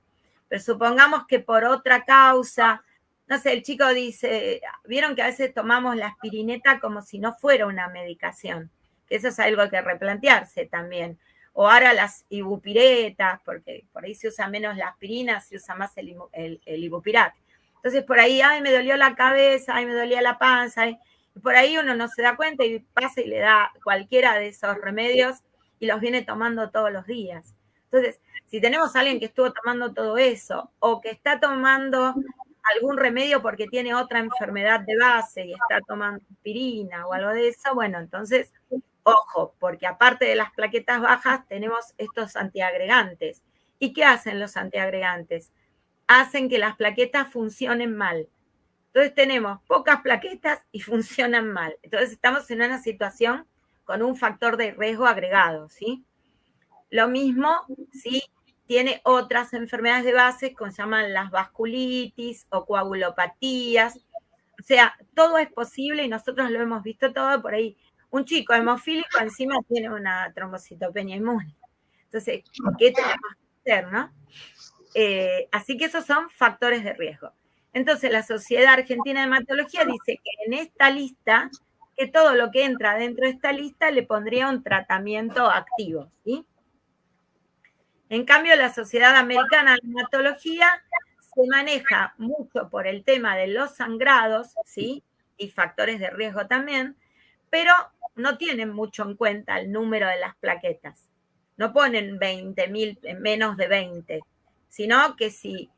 Pero supongamos que por otra causa no sé, el chico dice, vieron que a veces tomamos la aspirineta como si no fuera una medicación, que eso es algo que replantearse también. O ahora las ibupiretas, porque por ahí se usa menos la aspirina, se usa más el ibupirat. Entonces por ahí, ay, me dolió la cabeza, ay, me dolía la panza, y por ahí uno no se da cuenta y pasa y le da cualquiera de esos remedios y los viene tomando todos los días. Entonces, si tenemos a alguien que estuvo tomando todo eso o que está tomando algún remedio porque tiene otra enfermedad de base y está tomando aspirina o algo de eso, bueno, entonces, ojo, porque aparte de las plaquetas bajas tenemos estos antiagregantes. ¿Y qué hacen los antiagregantes? Hacen que las plaquetas funcionen mal. Entonces tenemos pocas plaquetas y funcionan mal. Entonces estamos en una situación con un factor de riesgo agregado, ¿sí? Lo mismo si tiene otras enfermedades de base, como se llaman las vasculitis o coagulopatías. O sea, todo es posible y nosotros lo hemos visto todo por ahí. Un chico hemofílico encima tiene una trombocitopenia inmune. Entonces, ¿qué tenemos que hacer, no? Así que esos son factores de riesgo. Entonces, la Sociedad Argentina de Hematología dice que en esta lista, que todo lo que entra dentro de esta lista le pondría un tratamiento activo, ¿sí? En cambio, la Sociedad Americana de Hematología se maneja mucho por el tema de los sangrados, ¿sí? Y factores de riesgo también, pero no tienen mucho en cuenta el número de las plaquetas. No ponen 20.000, menos de 20, sino que si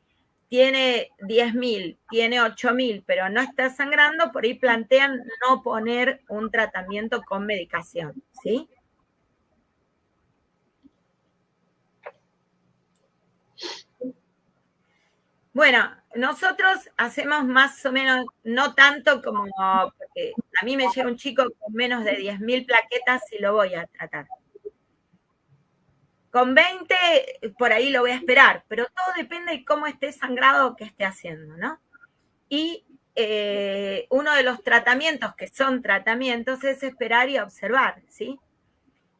tiene 10.000, tiene 8.000, pero no está sangrando, por ahí plantean no poner un tratamiento con medicación, ¿sí? Bueno, nosotros hacemos más o menos, no tanto como, porque a mí me llega un chico con menos de 10.000 plaquetas y lo voy a tratar. Con 20, por ahí lo voy a esperar, pero todo depende de cómo esté sangrado que esté haciendo, ¿no? Y uno de los tratamientos, que son tratamientos, es esperar y observar, ¿sí?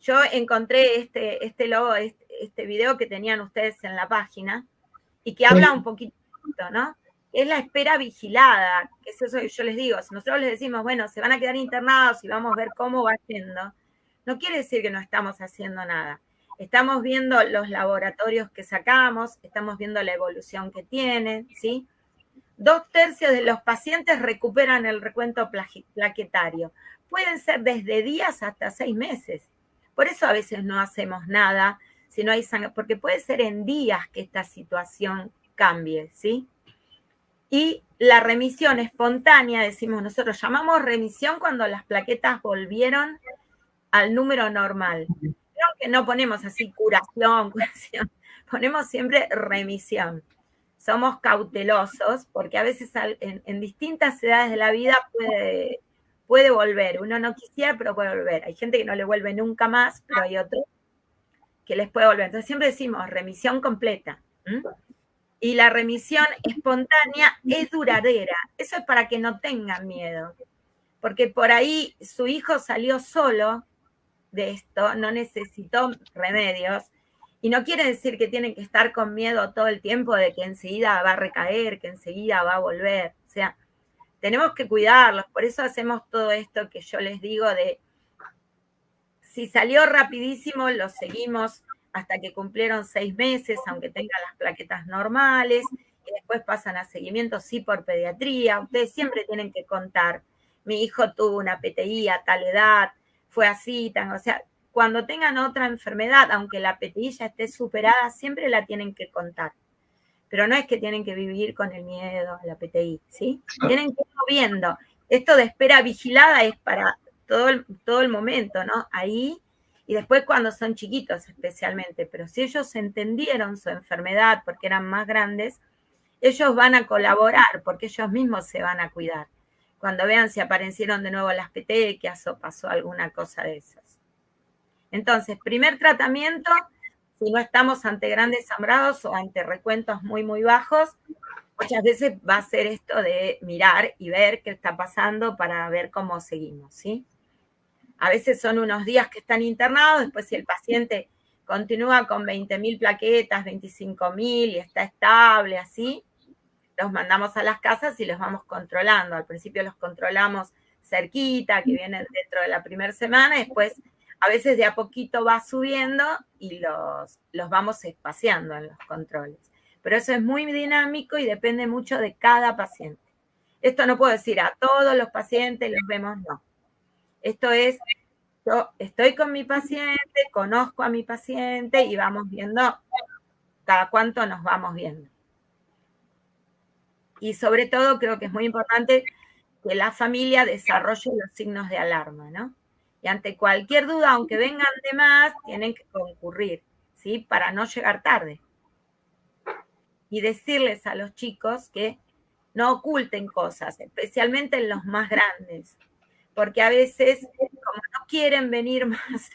Yo encontré este logo, este video que tenían ustedes en la página, y que habla un poquito, ¿no? Es la espera vigilada, que es eso que yo les digo. Si nosotros les decimos, bueno, se van a quedar internados y vamos a ver cómo va yendo, no quiere decir que no estamos haciendo nada. Estamos viendo los laboratorios que sacamos, estamos viendo la evolución que tienen, ¿sí? 2/3 de los pacientes recuperan el recuento plaquetario. Pueden ser desde días hasta 6 meses. Por eso a veces no hacemos nada si no hay sangre, porque puede ser en días que esta situación cambie, ¿sí? Y la remisión espontánea, decimos nosotros, llamamos remisión cuando las plaquetas volvieron al número normal. Creo que no ponemos así curación, ponemos siempre remisión. Somos cautelosos porque a veces en distintas edades de la vida puede volver. Uno no quisiera, pero puede volver. Hay gente que no le vuelve nunca más, pero hay otros que les puede volver. Entonces siempre decimos remisión completa. Y la remisión espontánea es duradera. Eso es para que no tengan miedo. Porque por ahí su hijo salió solo de esto, no necesitó remedios. Y no quiere decir que tienen que estar con miedo todo el tiempo de que enseguida va a recaer, que enseguida va a volver. O sea, tenemos que cuidarlos. Por eso hacemos todo esto que yo les digo de, si salió rapidísimo, lo seguimos hasta que cumplieron 6 meses, aunque tengan las plaquetas normales, y después pasan a seguimiento, sí, por pediatría. Ustedes siempre tienen que contar, mi hijo tuvo una PTI a tal edad, fue así, o sea, cuando tengan otra enfermedad, aunque la PTI ya esté superada, siempre la tienen que contar. Pero no es que tienen que vivir con el miedo a la PTI, ¿sí? Tienen que ir viendo. Esto de espera vigilada es para todo el momento, ¿no? Ahí, y después cuando son chiquitos especialmente, pero si ellos entendieron su enfermedad porque eran más grandes, ellos van a colaborar porque ellos mismos se van a cuidar. Cuando vean si aparecieron de nuevo las petequias o pasó alguna cosa de esas. Entonces, primer tratamiento, si no estamos ante grandes sangrados o ante recuentos muy, muy bajos, muchas veces va a ser esto de mirar y ver qué está pasando para ver cómo seguimos, ¿sí? A veces son unos días que están internados, después si el paciente continúa con 20.000 plaquetas, 25.000 y está estable, así, los mandamos a las casas y los vamos controlando. Al principio los controlamos cerquita, que vienen dentro de la primera semana, después a veces de a poquito va subiendo y los vamos espaciando en los controles. Pero eso es muy dinámico y depende mucho de cada paciente. Esto no puedo decir a todos los pacientes los vemos, no. Esto es, yo estoy con mi paciente, conozco a mi paciente y vamos viendo cada cuánto nos vamos viendo. Y sobre todo creo que es muy importante que la familia desarrolle los signos de alarma, ¿no? Y ante cualquier duda, aunque vengan de más, tienen que concurrir, ¿sí? Para no llegar tarde. Y decirles a los chicos que no oculten cosas, especialmente en los más grandes, porque a veces, como no quieren venir más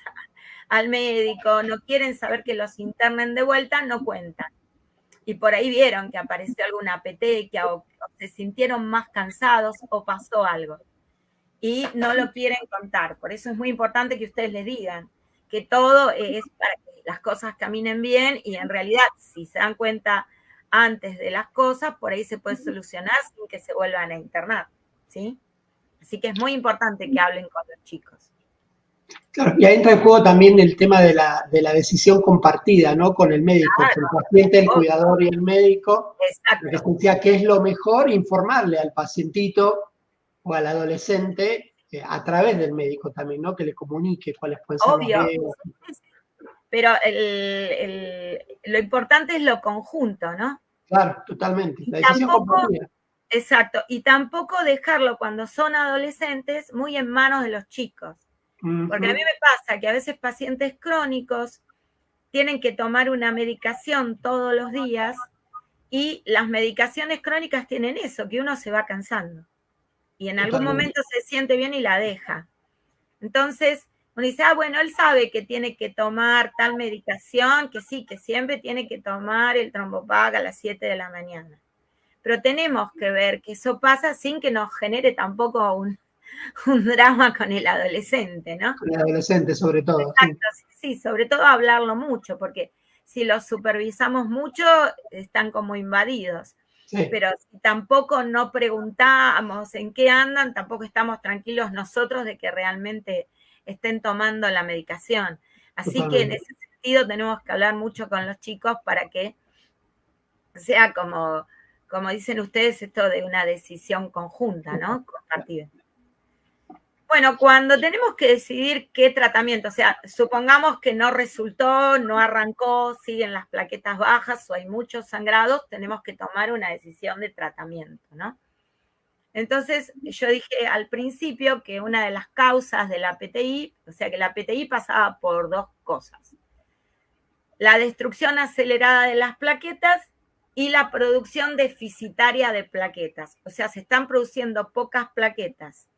al médico, no quieren saber que los internen de vuelta, no cuentan. Y por ahí vieron que apareció alguna petequia o se sintieron más cansados o pasó algo. Y no lo quieren contar. Por eso es muy importante que ustedes les digan que todo es para que las cosas caminen bien y en realidad, si se dan cuenta antes de las cosas, por ahí se puede solucionar sin que se vuelvan a internar, ¿sí? Así que es muy importante que hablen con los chicos. Claro, y ahí entra en juego también el tema de la decisión compartida, ¿no? Con el médico, Claro, el paciente, el cuidador y el médico. Exacto. Que decía que es lo mejor informarle al pacientito o al adolescente a través del médico también, ¿no? Que le comunique cuáles pueden ser Obvio. los riesgos. Pero lo importante es lo conjunto, ¿no? Claro, totalmente. Y la decisión compartida. Exacto. Y tampoco dejarlo cuando son adolescentes muy en manos de los chicos. Porque a mí me pasa que a veces pacientes crónicos tienen que tomar una medicación todos los días y las medicaciones crónicas tienen eso, que uno se va cansando. Y en algún momento se siente bien y la deja. Entonces, uno dice, bueno, él sabe que tiene que tomar tal medicación, que sí, que siempre tiene que tomar el Trombopag a las 7 de la mañana. Pero tenemos que ver que eso pasa sin que nos genere tampoco un drama con el adolescente, ¿no? Con el adolescente, sobre todo. Exacto, sí, sobre todo hablarlo mucho, porque si los supervisamos mucho, están como invadidos. Sí. Pero si tampoco no preguntamos en qué andan, tampoco estamos tranquilos nosotros de que realmente estén tomando la medicación. Así Totalmente. Que en ese sentido tenemos que hablar mucho con los chicos para que sea como dicen ustedes, esto de una decisión conjunta, ¿no? Compartida. Bueno, cuando tenemos que decidir qué tratamiento, o sea, supongamos que no resultó, no arrancó, siguen las plaquetas bajas o hay muchos sangrados, tenemos que tomar una decisión de tratamiento, ¿no? Entonces, yo dije al principio que una de las causas de la PTI, o sea, que la PTI pasaba por dos cosas. La destrucción acelerada de las plaquetas y la producción deficitaria de plaquetas. O sea, se están produciendo pocas plaquetas.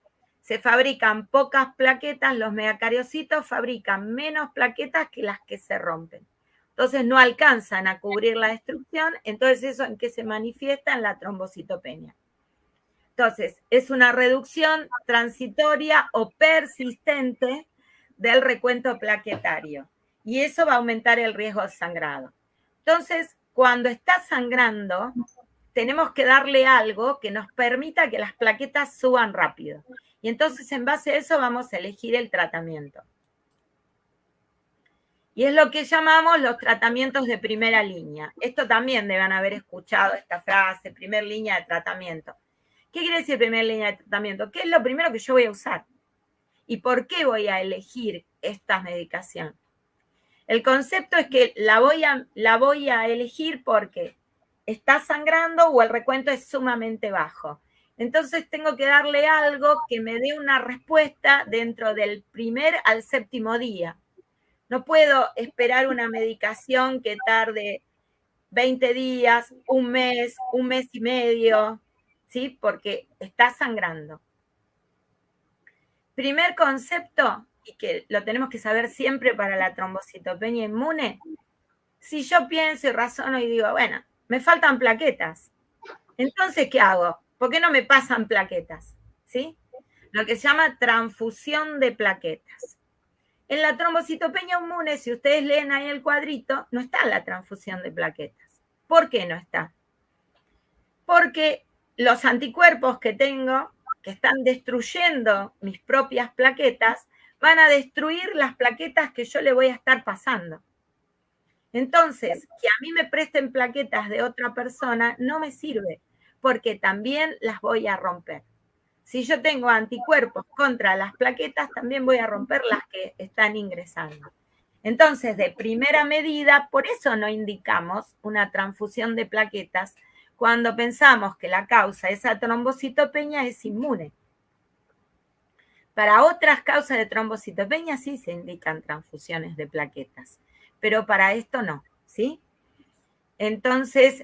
Se fabrican pocas plaquetas, los megacariocitos fabrican menos plaquetas que las que se rompen. Entonces no alcanzan a cubrir la destrucción, entonces eso en qué se manifiesta en la trombocitopenia. Entonces, es una reducción transitoria o persistente del recuento plaquetario y eso va a aumentar el riesgo de sangrado. Entonces, cuando está sangrando, tenemos que darle algo que nos permita que las plaquetas suban rápido. Y entonces, en base a eso, vamos a elegir el tratamiento. Y es lo que llamamos los tratamientos de primera línea. Esto también deben haber escuchado esta frase, primer línea de tratamiento. ¿Qué quiere decir primera línea de tratamiento? ¿Qué es lo primero que yo voy a usar? ¿Y por qué voy a elegir esta medicación? El concepto es que la voy a elegir porque está sangrando o el recuento es sumamente bajo. Entonces tengo que darle algo que me dé una respuesta dentro del primer al séptimo día. No puedo esperar una medicación que tarde 20 días, un mes y medio, ¿sí? Porque está sangrando. Primer concepto, y que lo tenemos que saber siempre para la trombocitopenia inmune, si yo pienso y razono y digo, bueno, me faltan plaquetas, entonces, ¿qué hago? ¿Por qué no me pasan plaquetas? ¿Sí? Lo que se llama transfusión de plaquetas. En la trombocitopenia inmune, si ustedes leen ahí el cuadrito, no está la transfusión de plaquetas. ¿Por qué no está? porque los anticuerpos que tengo, que están destruyendo mis propias plaquetas, van a destruir las plaquetas que yo le voy a estar pasando. Entonces, que a mí me presten plaquetas de otra persona no me sirve, porque también las voy a romper. Si yo tengo anticuerpos contra las plaquetas, también voy a romper las que están ingresando. Entonces, de primera medida, por eso no indicamos una transfusión de plaquetas cuando pensamos que la causa de esa trombocitopenia es inmune. Para otras causas de trombocitopenia sí se indican transfusiones de plaquetas, pero para esto no, ¿sí? Entonces,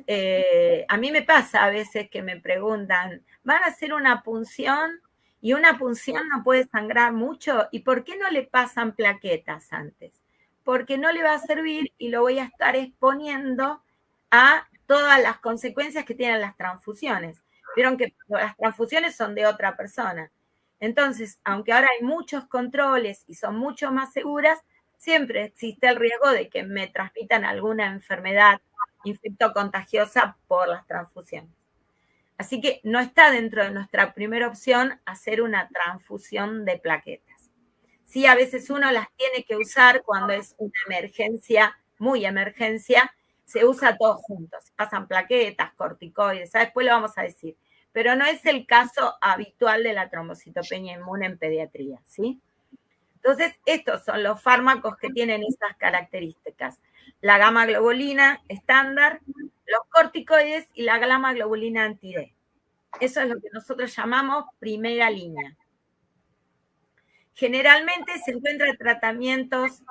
a mí me pasa a veces que me preguntan, ¿van a hacer una punción? Y una punción no puede sangrar mucho, ¿y por qué no le pasan plaquetas antes? Porque no le va a servir y lo voy a estar exponiendo a todas las consecuencias que tienen las transfusiones. Vieron que las transfusiones son de otra persona. Entonces, aunque ahora hay muchos controles y son mucho más seguras, siempre existe el riesgo de que me transmitan alguna enfermedad infectocontagiosa por las transfusiones. Así que no está dentro de nuestra primera opción hacer una transfusión de plaquetas. Sí, a veces uno las tiene que usar cuando es una emergencia, muy emergencia, se usa todo junto, se pasan plaquetas, corticoides, después lo vamos a decir, pero no es el caso habitual de la trombocitopenia inmune en pediatría, ¿sí? Entonces, estos son los fármacos que tienen esas características. La gamma globulina estándar, los corticoides y la gamma globulina anti-D. Eso es lo que nosotros llamamos primera línea. Generalmente se encuentran tratamientos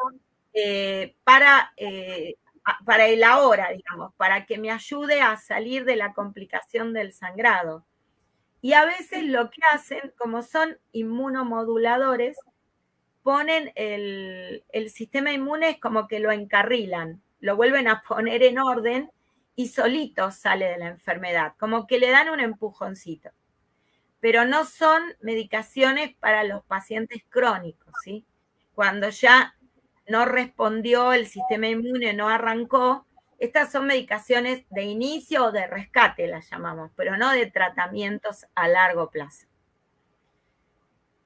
para el ahora, digamos, para que me ayude a salir de la complicación del sangrado. Y a veces lo que hacen, como son inmunomoduladores, ponen el sistema inmune, es como que lo encarrilan, lo vuelven a poner en orden y solito sale de la enfermedad, como que le dan un empujoncito. Pero no son medicaciones para los pacientes crónicos, ¿sí? Cuando ya no respondió el sistema inmune, no arrancó, estas son medicaciones de inicio o de rescate, las llamamos, pero no de tratamientos a largo plazo.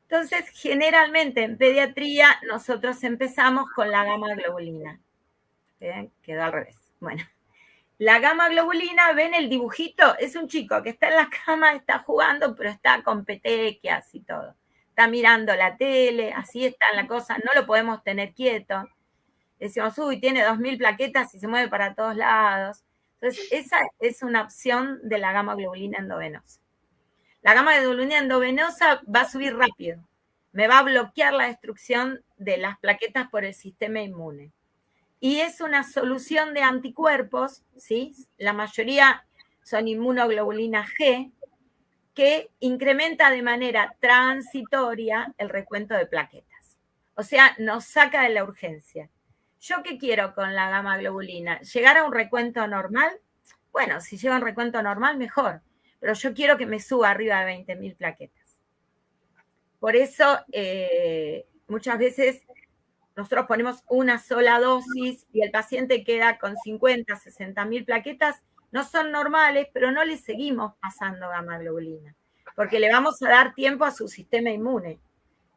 Entonces, generalmente en pediatría nosotros empezamos con la gamma globulina. Quedó al revés. Bueno, la gamma globulina, ven el dibujito, es un chico que está en la cama, está jugando, pero está con petequias y todo. Está mirando la tele, así está la cosa, no lo podemos tener quieto. Decimos, uy, tiene 2000 plaquetas y se mueve para todos lados. Entonces, esa es una opción de la gamma globulina endovenosa. La gamma globulina endovenosa va a subir rápido. Me va a bloquear la destrucción de las plaquetas por el sistema inmune. Y es una solución de anticuerpos, ¿sí? La mayoría son inmunoglobulina G, que incrementa de manera transitoria el recuento de plaquetas. O sea, nos saca de la urgencia. ¿Yo qué quiero con la gamma globulina? ¿Llegar a un recuento normal? Bueno, si llego a un recuento normal, mejor. Pero yo quiero que me suba arriba de 20.000 plaquetas. Por eso, muchas veces nosotros ponemos una sola dosis y el paciente queda con 50, 60.000 plaquetas. No son normales, pero no le seguimos pasando gamma globulina, porque le vamos a dar tiempo a su sistema inmune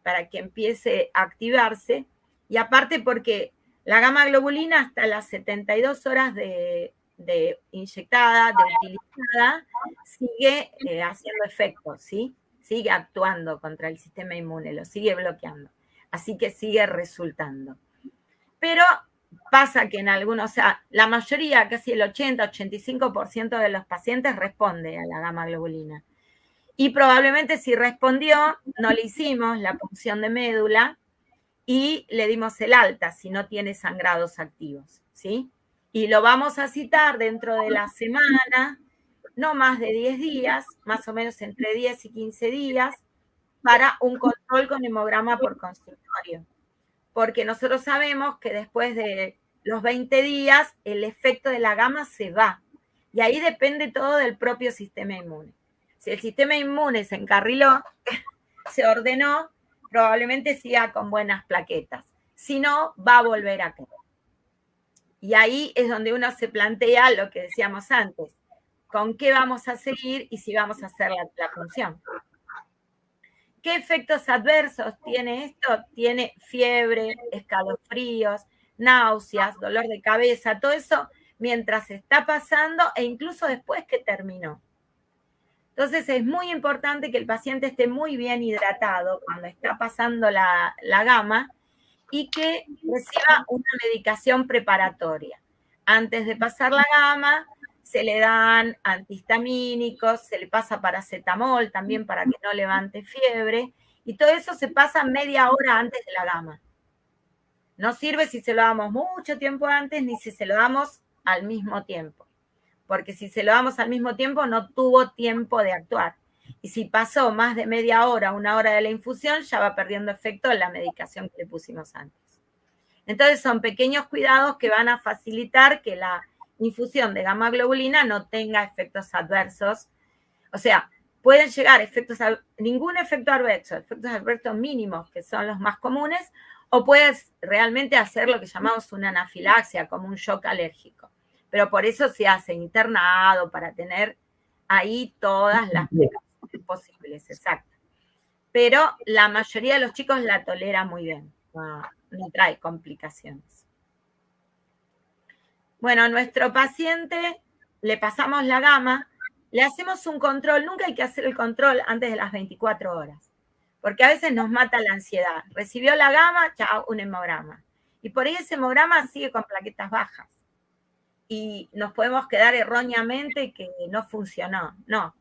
para que empiece a activarse. Y aparte porque la gamma globulina hasta las 72 horas de inyectada, de utilizada, sigue haciendo efecto, ¿sí? Sigue actuando contra el sistema inmune, lo sigue bloqueando. Así que sigue resultando. Pero pasa que en algunos, o sea, la mayoría, casi el 80-85% de los pacientes responde a la gamma globulina. Y probablemente si respondió, no le hicimos la punción de médula y le dimos el alta si no tiene sangrados activos, ¿sí? Y lo vamos a citar dentro de la semana, no más de 10 días, más o menos entre 10 y 15 días, para un control con hemograma por consultorio. Porque nosotros sabemos que después de los 20 días el efecto de la gamma se va. Y ahí depende todo del propio sistema inmune. Si el sistema inmune se encarriló, se ordenó, probablemente siga con buenas plaquetas. Si no, va a volver a caer. Y ahí es donde uno se plantea lo que decíamos antes. con qué vamos a seguir y si vamos a hacer la punción. ¿Qué efectos adversos tiene esto? Tiene fiebre, escalofríos, náuseas, dolor de cabeza, todo eso mientras está pasando e incluso después que terminó. Entonces es muy importante que el paciente esté muy bien hidratado cuando está pasando la gama y que reciba una medicación preparatoria. Antes de pasar la gama, se le dan antihistamínicos, se le pasa paracetamol también para que no levante fiebre, y todo eso se pasa media hora antes de la gama. No sirve si se lo damos mucho tiempo antes ni si se lo damos al mismo tiempo, porque si se lo damos al mismo tiempo no tuvo tiempo de actuar. Y si pasó más de media hora, una hora de la infusión, ya va perdiendo efecto la medicación que le pusimos antes. Entonces son pequeños cuidados que van a facilitar que la infusión de gamma globulina no tenga efectos adversos. O sea, pueden llegar ningún efecto adverso, efectos adversos mínimos, que son los más comunes, o puedes realmente hacer lo que llamamos una anafilaxia, como un shock alérgico. Pero por eso se hace internado, para tener ahí todas las precauciones posibles, exacto. Pero la mayoría de los chicos la tolera muy bien, no trae complicaciones. Bueno, a nuestro paciente le pasamos la gama, le hacemos un control, nunca hay que hacer el control antes de las 24 horas, porque a veces nos mata la ansiedad. Recibió la gama, chao, un hemograma. Y por ahí ese hemograma sigue con plaquetas bajas. Y nos podemos quedar erróneamente que no funcionó. No,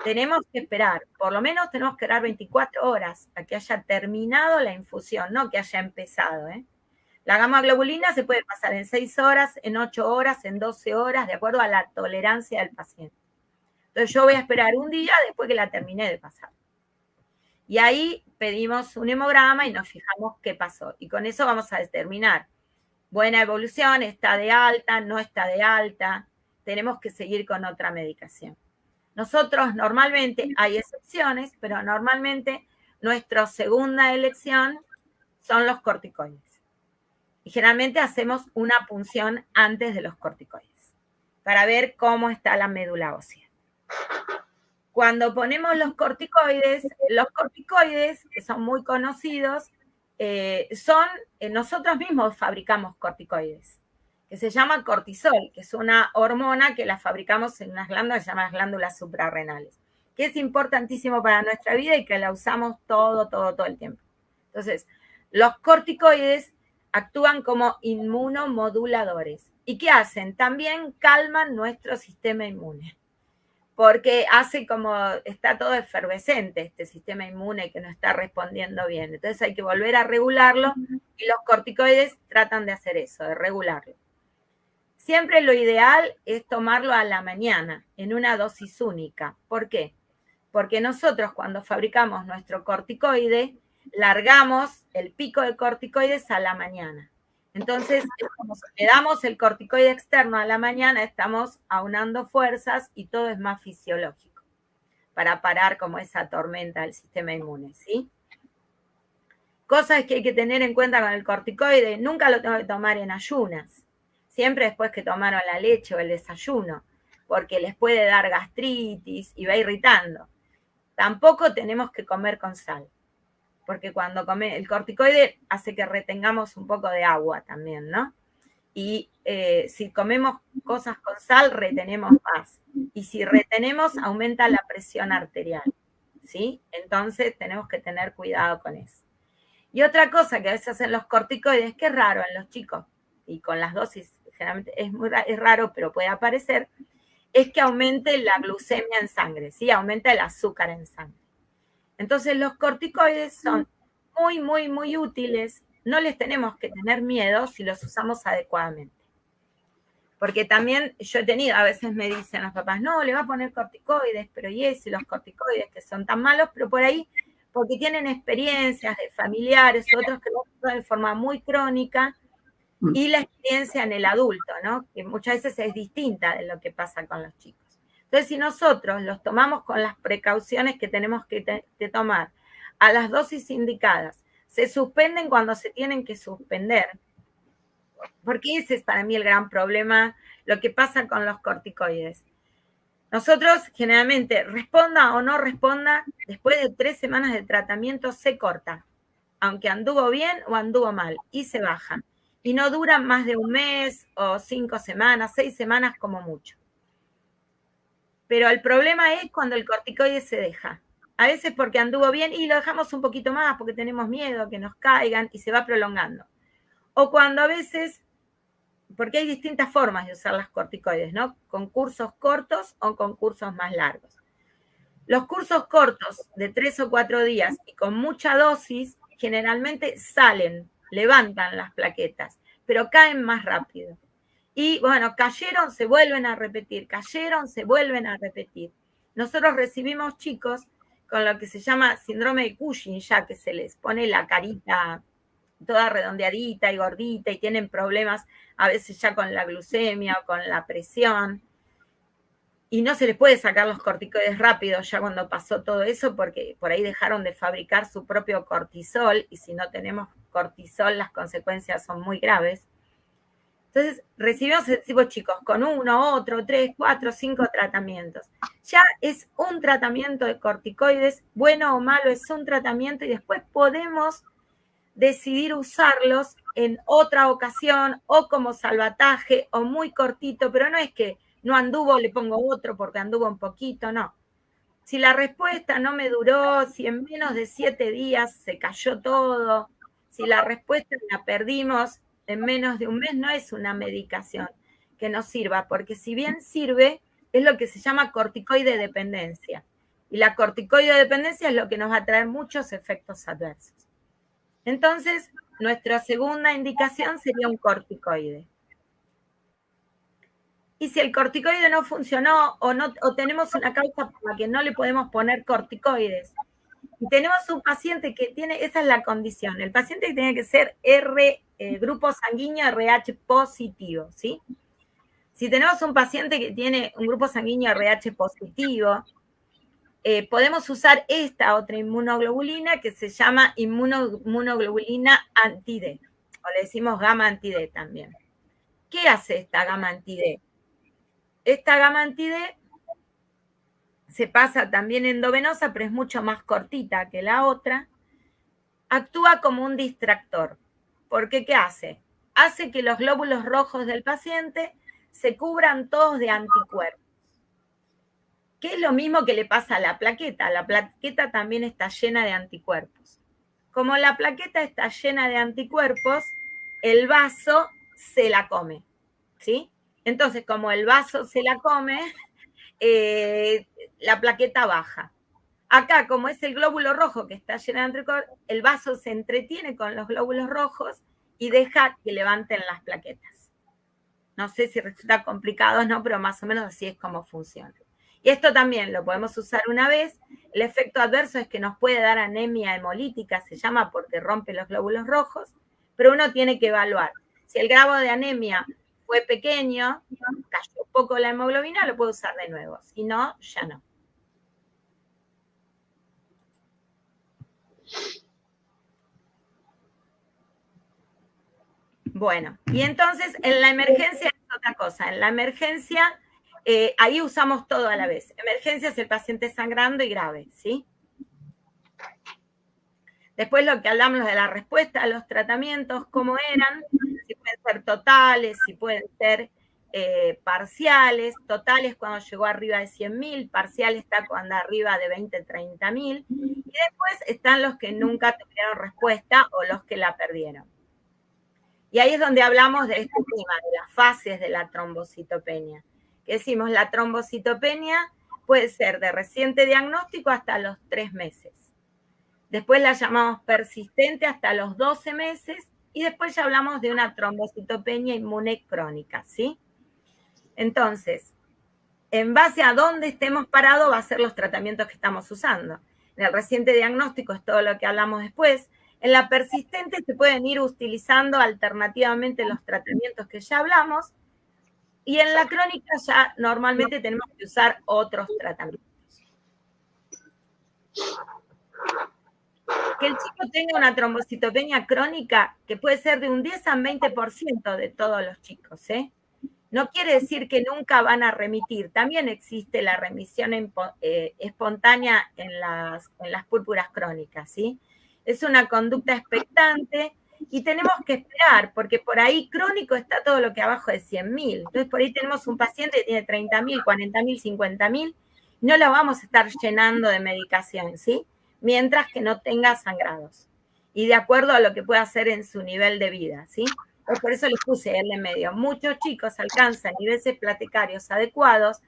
tenemos que esperar, por lo menos tenemos que esperar 24 horas a que haya terminado la infusión, no que haya empezado, ¿eh? La gamma globulina se puede pasar en 6 horas, en 8 horas, en 12 horas, de acuerdo a la tolerancia del paciente. Entonces yo voy a esperar un día después que la terminé de pasar. Y ahí pedimos un hemograma y nos fijamos qué pasó. Y con eso vamos a determinar, buena evolución, está de alta, no está de alta, tenemos que seguir con otra medicación. Nosotros normalmente, hay excepciones, pero normalmente nuestra segunda elección son los corticoides. Y generalmente hacemos una punción antes de los corticoides para ver cómo está la médula ósea. Cuando ponemos los corticoides, que son muy conocidos, nosotros mismos fabricamos corticoides, que se llama cortisol, que es una hormona que la fabricamos en unas glándulas que se llaman glándulas suprarrenales, que es importantísimo para nuestra vida y que la usamos todo el tiempo. Entonces, los corticoides actúan como inmunomoduladores. ¿Y qué hacen? También calman nuestro sistema inmune, porque hace como, está todo efervescente este sistema inmune que no está respondiendo bien. Entonces hay que volver a regularlo y los corticoides tratan de hacer eso, de regularlo. Siempre lo ideal es tomarlo a la mañana, en una dosis única. ¿Por qué? Porque nosotros cuando fabricamos nuestro corticoide, largamos el pico de corticoides a la mañana. Entonces, como le damos el corticoide externo a la mañana, estamos aunando fuerzas y todo es más fisiológico para parar como esa tormenta del sistema inmune, ¿sí? Cosas que hay que tener en cuenta con el corticoide, nunca lo tengo que tomar en ayunas, siempre después que tomaron la leche o el desayuno, porque les puede dar gastritis y va irritando. Tampoco tenemos que comer con sal, porque cuando el corticoide hace que retengamos un poco de agua también, ¿no? Y si comemos cosas con sal, retenemos más. Y si retenemos, aumenta la presión arterial, ¿sí? Entonces tenemos que tener cuidado con eso. Y otra cosa que a veces hacen los corticoides, que es raro en los chicos, y con las dosis generalmente es raro, pero puede aparecer, es que aumente la glucemia en sangre, ¿sí? Aumenta el azúcar en sangre. Entonces los corticoides son muy útiles, no les tenemos que tener miedo si los usamos adecuadamente. Porque también yo he tenido, a veces me dicen los papás, no, le va a poner corticoides, pero y ese, los corticoides que son tan malos, pero por ahí, porque tienen experiencias de familiares, otros que lo usan de forma muy crónica, y la experiencia en el adulto, ¿no? Que muchas veces es distinta de lo que pasa con los chicos. Entonces, si nosotros los tomamos con las precauciones que tenemos que tomar, a las dosis indicadas, se suspenden cuando se tienen que suspender, porque ese es para mí el gran problema, lo que pasa con los corticoides. Nosotros generalmente, responda o no responda, después de 3 semanas de tratamiento se corta, aunque anduvo bien o anduvo mal, y se baja. Y no dura más de 1 mes o 5 semanas, 6 semanas como mucho. Pero el problema es cuando el corticoide se deja. A veces porque anduvo bien y lo dejamos un poquito más porque tenemos miedo que nos caigan y se va prolongando. O cuando a veces, porque hay distintas formas de usar las corticoides, ¿no? Con cursos cortos o con cursos más largos. Los cursos cortos de 3 o 4 días y con mucha dosis generalmente salen, levantan las plaquetas, pero caen más rápido. Y bueno, cayeron, se vuelven a repetir, cayeron, se vuelven a repetir. Nosotros recibimos chicos con lo que se llama síndrome de Cushing, ya que se les pone la carita toda redondeadita y gordita y tienen problemas a veces ya con la glucemia o con la presión. Y no se les puede sacar los corticoides rápido ya cuando pasó todo eso, porque por ahí dejaron de fabricar su propio cortisol, y si no tenemos cortisol las consecuencias son muy graves. Entonces, recibimos ese tipo de chicos con 1, otro, 3, 4, 5 tratamientos. Ya es un tratamiento de corticoides, bueno o malo, es un tratamiento y después podemos decidir usarlos en otra ocasión o como salvataje o muy cortito, pero no es que no anduvo, le pongo otro porque anduvo un poquito, no. Si la respuesta no me duró, si en menos de 7 días se cayó todo, si la respuesta la perdimos en menos de 1 mes, no es una medicación que nos sirva, porque si bien sirve, es lo que se llama corticoide dependencia. Y la corticoide dependencia es lo que nos va a traer muchos efectos adversos. Entonces, nuestra segunda indicación sería un corticoide. Y si el corticoide no funcionó o tenemos una causa por la que no le podemos poner corticoides, y tenemos un paciente que tiene, esa es la condición, el paciente tiene que ser grupo sanguíneo RH positivo, ¿sí? Si tenemos un paciente que tiene un grupo sanguíneo RH positivo, podemos usar esta otra inmunoglobulina que se llama inmunoglobulina anti-D, o le decimos gamma anti-D también. ¿Qué hace esta gamma anti-D? Esta gamma anti-D se pasa también endovenosa, pero es mucho más cortita que la otra. Actúa como un distractor. ¿Porque qué hace? Hace que los glóbulos rojos del paciente se cubran todos de anticuerpos. Que es lo mismo que le pasa a la plaqueta. La plaqueta también está llena de anticuerpos. Como la plaqueta está llena de anticuerpos, el vaso se la come, ¿sí? Entonces, como el vaso se la come, la plaqueta baja. Acá, como es el glóbulo rojo que está lleno de anticuerpos, el vaso se entretiene con los glóbulos rojos y deja que levanten las plaquetas. No sé si resulta complicado o no, pero más o menos así es como funciona. Y esto también lo podemos usar una vez. El efecto adverso es que nos puede dar anemia hemolítica, se llama porque rompe los glóbulos rojos, pero uno tiene que evaluar. Si el grado de anemia fue pequeño, cayó poco la hemoglobina, lo puedo usar de nuevo. Si no, ya no. Bueno, y entonces en la emergencia es otra cosa. En la emergencia, ahí usamos todo a la vez. Emergencia es el paciente sangrando y grave, ¿sí? Después lo que hablamos de la respuesta a los tratamientos, cómo eran, si pueden ser totales, si pueden ser parciales. Totales cuando llegó arriba de 100.000, parcial está cuando arriba de 20, 30.000. Y después están los que nunca tuvieron respuesta o los que la perdieron. Y ahí es donde hablamos de este tema, de las fases de la trombocitopenia. Que decimos, la trombocitopenia puede ser de reciente diagnóstico hasta los 3 meses. Después la llamamos persistente hasta los 12 meses y después ya hablamos de una trombocitopenia inmune crónica, ¿sí? Entonces, en base a dónde estemos parados va a ser los tratamientos que estamos usando. En el reciente diagnóstico es todo lo que hablamos después. En la persistente se pueden ir utilizando alternativamente los tratamientos que ya hablamos, y en la crónica ya normalmente tenemos que usar otros tratamientos. Que el chico tenga una trombocitopenia crónica, que puede ser de un 10 a 20% de todos los chicos, ¿eh? No quiere decir que nunca van a remitir. También existe la remisión espontánea en las púrpuras crónicas, ¿sí? Es una conducta expectante y tenemos que esperar, porque por ahí crónico está todo lo que abajo de 100.000. Entonces, por ahí tenemos un paciente que tiene 30.000, 40.000, 50.000, no lo vamos a estar llenando de medicación, ¿sí? Mientras que no tenga sangrados. Y de acuerdo a lo que pueda hacer en su nivel de vida, ¿sí? Por eso les puse el en medio. Muchos chicos alcanzan niveles plaquetarios adecuados,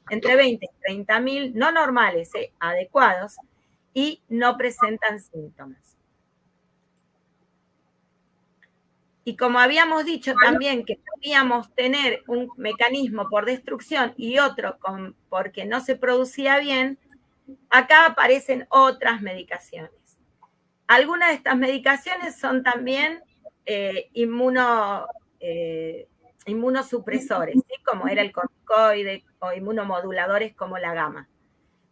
entre 20 y 30.000, no normales, adecuados, y no presentan síntomas. Y como habíamos dicho también que podíamos tener un mecanismo por destrucción y otro porque no se producía bien, acá aparecen otras medicaciones. Algunas de estas medicaciones son también inmunosupresores, ¿sí? Como era el corticoide o inmunomoduladores como la gama.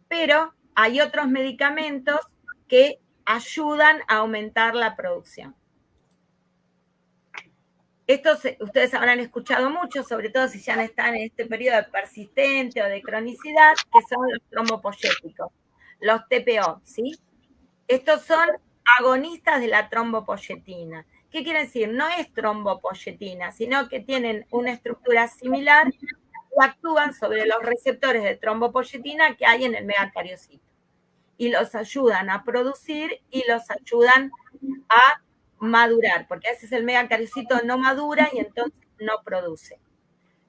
Pero hay otros medicamentos que ayudan a aumentar la producción. Estos ustedes habrán escuchado mucho, sobre todo si ya están en este periodo de persistente o de cronicidad, que son los trombopoyéticos, los TPO, ¿sí? Estos son agonistas de la trombopoyetina. ¿Qué quiere decir? No es trombopoyetina, sino que tienen una estructura similar y actúan sobre los receptores de trombopoyetina que hay en el megacariocito. Y los ayudan a producir y los ayudan a madurar, porque a veces el megacariocito no madura y entonces no produce.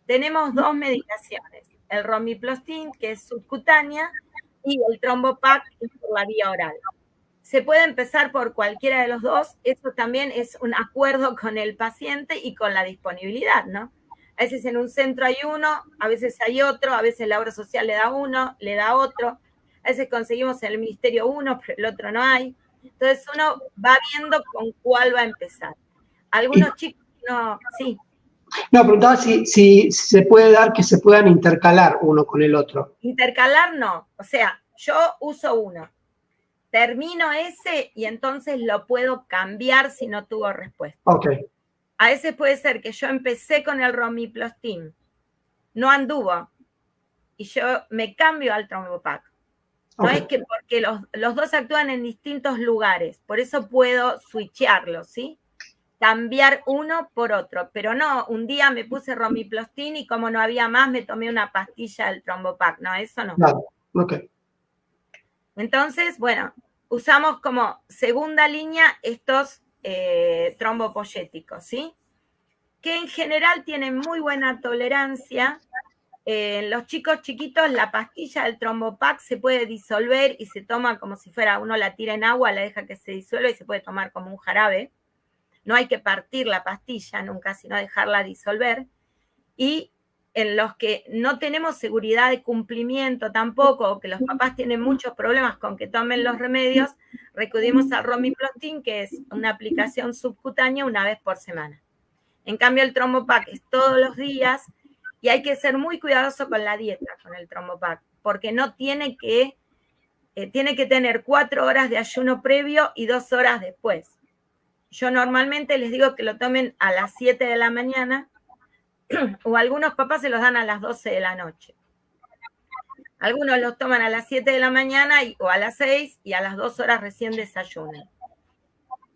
Tenemos dos medicaciones, el romiplastin, que es subcutánea, y el trombopac, que es por la vía oral. Se puede empezar por cualquiera de los dos, eso también es un acuerdo con el paciente y con la disponibilidad, ¿no? A veces en un centro hay uno, a veces hay otro, a veces la obra social le da uno, le da otro, a veces conseguimos en el ministerio uno, pero el otro no hay. Entonces uno va viendo con cuál va a empezar. Algunos chicos no, sí. No, preguntaba si se puede dar que se puedan intercalar uno con el otro. Intercalar no, o sea, yo uso uno, termino ese y entonces lo puedo cambiar si no tuvo respuesta. Ok. A veces puede ser que yo empecé con el romiplastin, no anduvo, y yo me cambio al trombopac. No es que porque los dos actúan en distintos lugares, por eso puedo switchearlos, ¿sí? Cambiar uno por otro, pero no, un día me puse romiplastin y como no había más, me tomé una pastilla del trombopac, no, eso no. Claro, ok. Entonces, bueno, usamos como segunda línea estos trombopoyéticos, ¿sí? Que en general tienen muy buena tolerancia. Los chicos chiquitos, la pastilla del trombopac se puede disolver y se toma como si fuera, uno la tira en agua, la deja que se disuelva y se puede tomar como un jarabe. No hay que partir la pastilla nunca, sino dejarla disolver. Y en los que no tenemos seguridad de cumplimiento tampoco, o que los papás tienen muchos problemas con que tomen los remedios, recurrimos al romiplastin, que es una aplicación subcutánea una vez por semana. En cambio, el trombopac es todos los días y hay que ser muy cuidadoso con la dieta con el trombopac, porque no tiene que tener 4 horas de ayuno previo y 2 horas después. Yo normalmente les digo que lo tomen a las 7 de la mañana, o algunos papás se los dan a las 12 de la noche. Algunos los toman a las 7 de la mañana o a las 6 y a las 2 horas recién desayunan.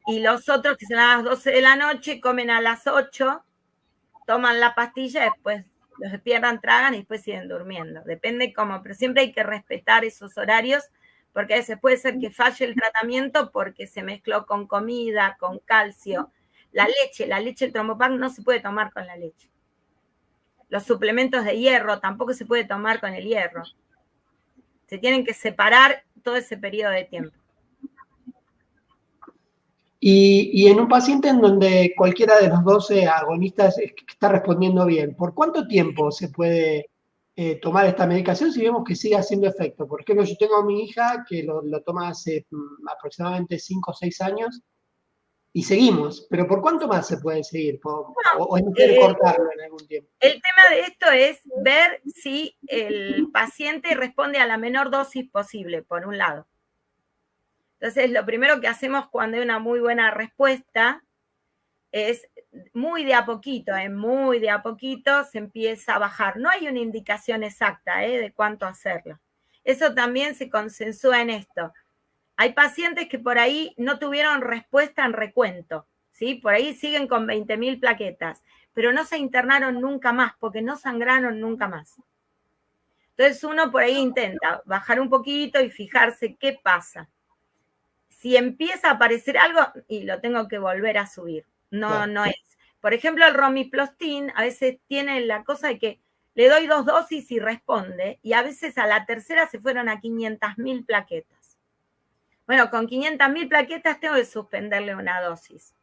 Y los otros que se dan a las 12 de la noche comen a las 8, toman la pastilla, después los despiertan, tragan y después siguen durmiendo. Depende cómo, pero siempre hay que respetar esos horarios porque a veces puede ser que falle el tratamiento porque se mezcló con comida, con calcio. La leche, el trombopac no se puede tomar con la leche. Los suplementos de hierro tampoco se puede tomar con el hierro. Se tienen que separar todo ese periodo de tiempo. Y en un paciente en donde cualquiera de los 12 agonistas está respondiendo bien, ¿por cuánto tiempo se puede tomar esta medicación si vemos que sigue haciendo efecto? Por ejemplo, yo tengo a mi hija que lo toma hace aproximadamente 5 o 6 años y seguimos, pero ¿por cuánto más se puede seguir? ¿O es necesario cortarlo en algún tiempo? El tema de esto es ver si el paciente responde a la menor dosis posible, por un lado. Entonces, lo primero que hacemos cuando hay una muy buena respuesta es muy de a poquito se empieza a bajar. No hay una indicación exacta de cuánto hacerlo. Eso también se consensúa en esto. Hay pacientes que por ahí no tuvieron respuesta en recuento, ¿sí? Por ahí siguen con 20.000 plaquetas, pero no se internaron nunca más porque no sangraron nunca más. Entonces uno por ahí intenta bajar un poquito y fijarse qué pasa. Si empieza a aparecer algo, y lo tengo que volver a subir. No es. Por ejemplo, el Romiplastin a veces tiene la cosa de que le doy 2 dosis y responde, y a veces a la tercera se fueron a 500.000 plaquetas. Bueno, con 500.000 plaquetas tengo que suspenderle una dosis.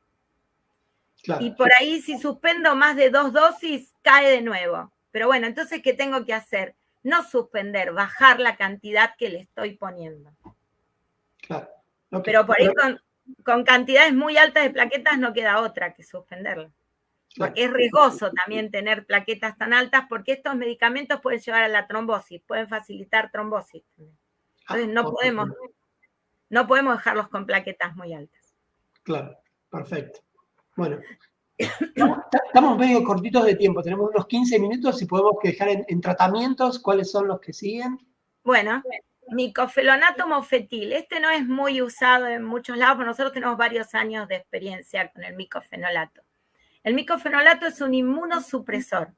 Claro. Y por ahí si suspendo más de 2 dosis, cae de nuevo. Pero bueno, entonces, ¿qué tengo que hacer? No suspender, bajar la cantidad que le estoy poniendo. Claro. Okay. Pero por ahí con cantidades muy altas de plaquetas no queda otra que suspenderla. Claro. Porque es riesgoso también tener plaquetas tan altas, porque estos medicamentos pueden llevar a la trombosis, pueden facilitar trombosis. Entonces no podemos dejarlos con plaquetas muy altas. Claro, perfecto. Bueno, estamos medio cortitos de tiempo, tenemos unos 15 minutos y podemos dejar en tratamientos cuáles son los que siguen. Bueno, micofenonato mofetil. Este no es muy usado en muchos lados, pero nosotros tenemos varios años de experiencia con el micofenolato. El micofenolato es un inmunosupresor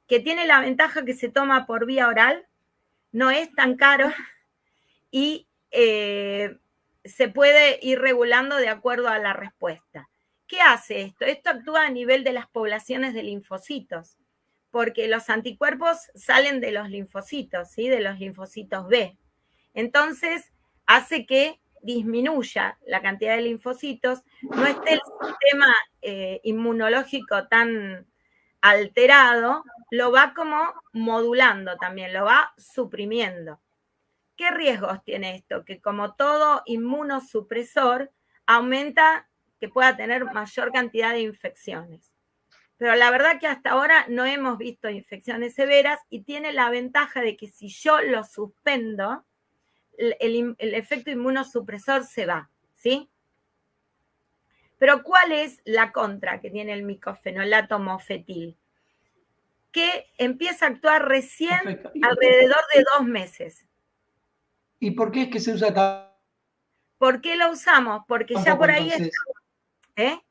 que tiene la ventaja que se toma por vía oral, no es tan caro y se puede ir regulando de acuerdo a la respuesta. ¿Qué hace esto? Esto actúa a nivel de las poblaciones de linfocitos, porque los anticuerpos salen de los linfocitos, ¿sí? De los linfocitos B. Entonces, hace que disminuya la cantidad de linfocitos, no esté el sistema inmunológico tan alterado, lo va como modulando también, lo va suprimiendo. ¿Qué riesgos tiene esto? Que como todo inmunosupresor, aumenta que pueda tener mayor cantidad de infecciones. Pero la verdad que hasta ahora no hemos visto infecciones severas y tiene la ventaja de que si yo lo suspendo, el efecto inmunosupresor se va, ¿sí? Pero ¿cuál es la contra que tiene el micofenolato mofetil? Que empieza a actuar recién alrededor de 2 meses. ¿Y por qué es que se usa tan? ¿Por qué lo usamos? Porque ya por ahí está.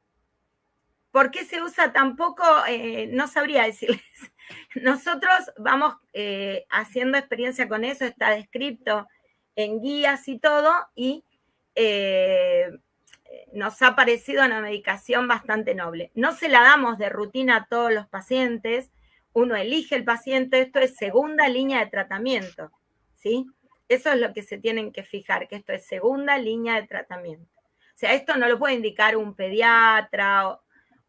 ¿Por qué se usa tan poco? No sabría decirles. Nosotros vamos haciendo experiencia con eso, está descrito en guías y todo, y nos ha parecido una medicación bastante noble. No se la damos de rutina a todos los pacientes, uno elige el paciente, esto es segunda línea de tratamiento, ¿sí? Eso es lo que se tienen que fijar, que esto es segunda línea de tratamiento. O sea, esto no lo puede indicar un pediatra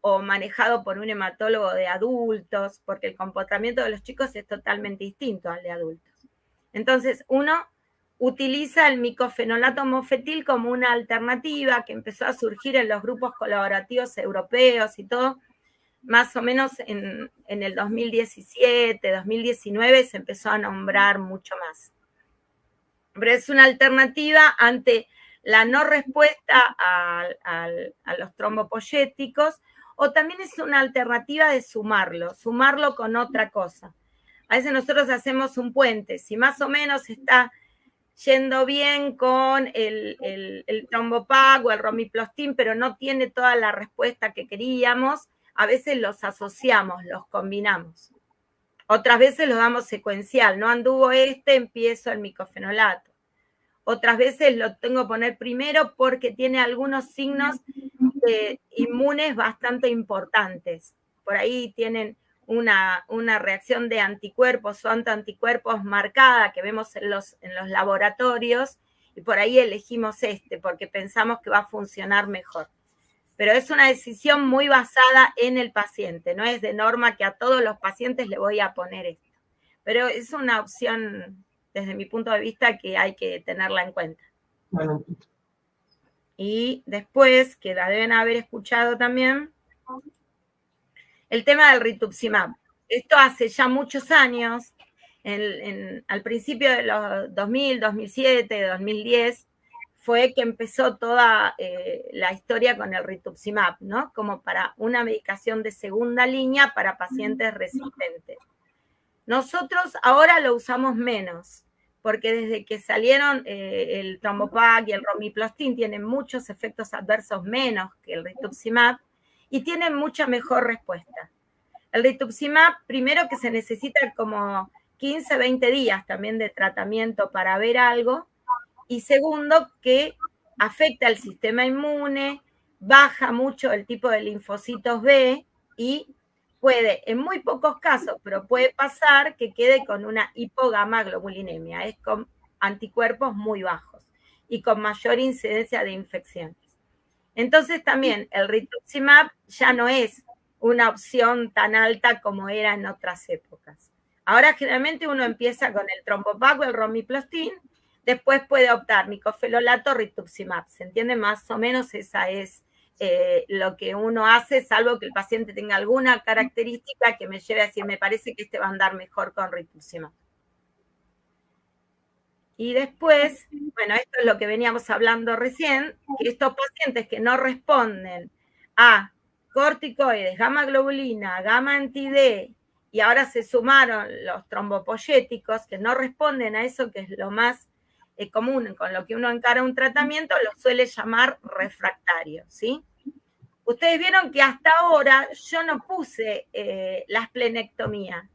o manejado por un hematólogo de adultos, porque el comportamiento de los chicos es totalmente distinto al de adultos. Entonces, uno utiliza el micofenolato mofetil como una alternativa que empezó a surgir en los grupos colaborativos europeos y todo, más o menos en el 2017, 2019 se empezó a nombrar mucho más. Pero es una alternativa ante la no respuesta a los trombopoyéticos, o también es una alternativa de sumarlo con otra cosa. A veces nosotros hacemos un puente, si más o menos está yendo bien con el Trombopag o el Romiplastin, pero no tiene toda la respuesta que queríamos, a veces los asociamos, los combinamos. Otras veces los damos secuencial, no anduvo empiezo el micofenolato. Otras veces lo tengo que poner primero porque tiene algunos signos inmunes bastante importantes. Por ahí tienen una reacción de anticuerpos o anticuerpos marcada que vemos en los laboratorios, y por ahí elegimos porque pensamos que va a funcionar mejor. Pero es una decisión muy basada en el paciente, no es de norma que a todos los pacientes le voy a poner esto. Pero es una opción, desde mi punto de vista, que hay que tenerla en cuenta. Bueno. Y después, que la deben haber escuchado también, el tema del rituximab. Esto hace ya muchos años, al principio de los 2000, 2007, 2010, fue que empezó toda la historia con el rituximab, ¿no? Como para una medicación de segunda línea para pacientes resistentes. Nosotros ahora lo usamos menos, porque desde que salieron el Trombopac y el Romiplastin tienen muchos efectos adversos menos que el rituximab y tienen mucha mejor respuesta. El rituximab, primero que se necesita como 15, 20 días también de tratamiento para ver algo, y segundo que afecta al sistema inmune, baja mucho el tipo de linfocitos B y puede, en muy pocos casos, pero puede pasar que quede con una hipogamaglobulinemia, es con anticuerpos muy bajos y con mayor incidencia de infecciones. Entonces también el rituximab ya no es una opción tan alta como era en otras épocas. Ahora generalmente uno empieza con el Trombopac o el Romiplastin, después puede optar micofelolato o rituximab. ¿Se entiende? Más o menos esa es lo que uno hace, salvo que el paciente tenga alguna característica que me lleve a decir, me parece que este va a andar mejor con rituximab. Y después, bueno, esto es lo que veníamos hablando recién, que estos pacientes que no responden a corticoides, gamma globulina, gamma anti-D, y ahora se sumaron los trombopoyéticos, que no responden a eso, que es lo más común con lo que uno encara un tratamiento, lo suele llamar refractario, ¿sí? Ustedes vieron que hasta ahora yo no puse la esplenectomía.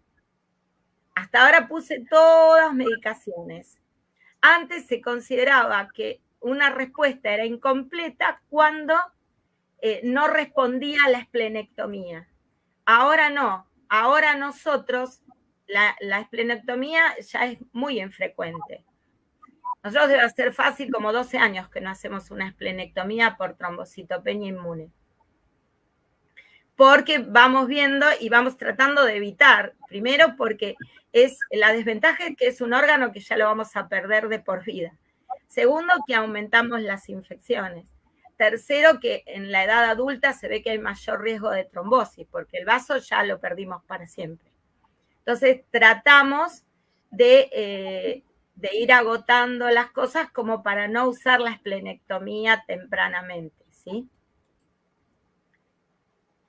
Hasta ahora puse todas medicaciones. Antes se consideraba que una respuesta era incompleta cuando no respondía a la esplenectomía. Ahora no. Ahora nosotros, la esplenectomía ya es muy infrecuente. Nosotros debe ser fácil como 12 años que no hacemos una esplenectomía por trombocitopenia inmune. Porque vamos viendo y vamos tratando de evitar, primero porque la desventaja es que es un órgano que ya lo vamos a perder de por vida. Segundo, que aumentamos las infecciones. Tercero, que en la edad adulta se ve que hay mayor riesgo de trombosis, porque el vaso ya lo perdimos para siempre. Entonces, tratamos de ir agotando las cosas como para no usar la esplenectomía tempranamente, ¿sí?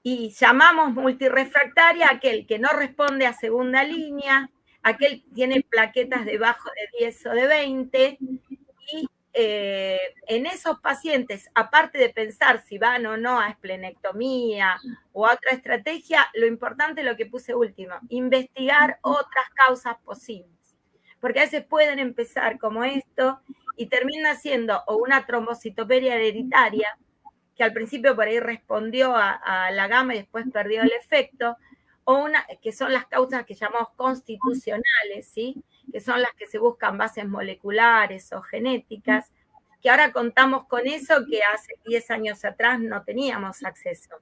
Y llamamos multirefractaria aquel que no responde a segunda línea, aquel que tiene plaquetas debajo de 10 o de 20, y en esos pacientes, aparte de pensar si van o no a esplenectomía o a otra estrategia, lo importante es lo que puse último, investigar otras causas posibles. Porque a veces pueden empezar como esto y termina siendo o una trombocitopenia hereditaria, que al principio por ahí respondió a la gamma y después perdió el efecto, o que son las causas que llamamos constitucionales, ¿sí? Que son las que se buscan bases moleculares o genéticas, que ahora contamos con eso que hace 10 años atrás no teníamos acceso.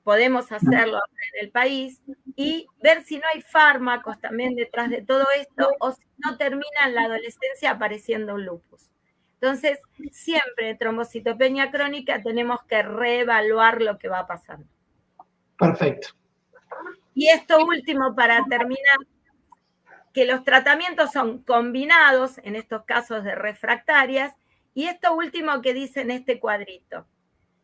Podemos hacerlo en el país y ver si no hay fármacos también detrás de todo esto o si no termina en la adolescencia apareciendo un lupus. Entonces, siempre en trombocitopenia crónica tenemos que reevaluar lo que va pasando. Perfecto. Y esto último, para terminar, que los tratamientos son combinados, en estos casos de refractarias, y esto último que dice en este cuadrito,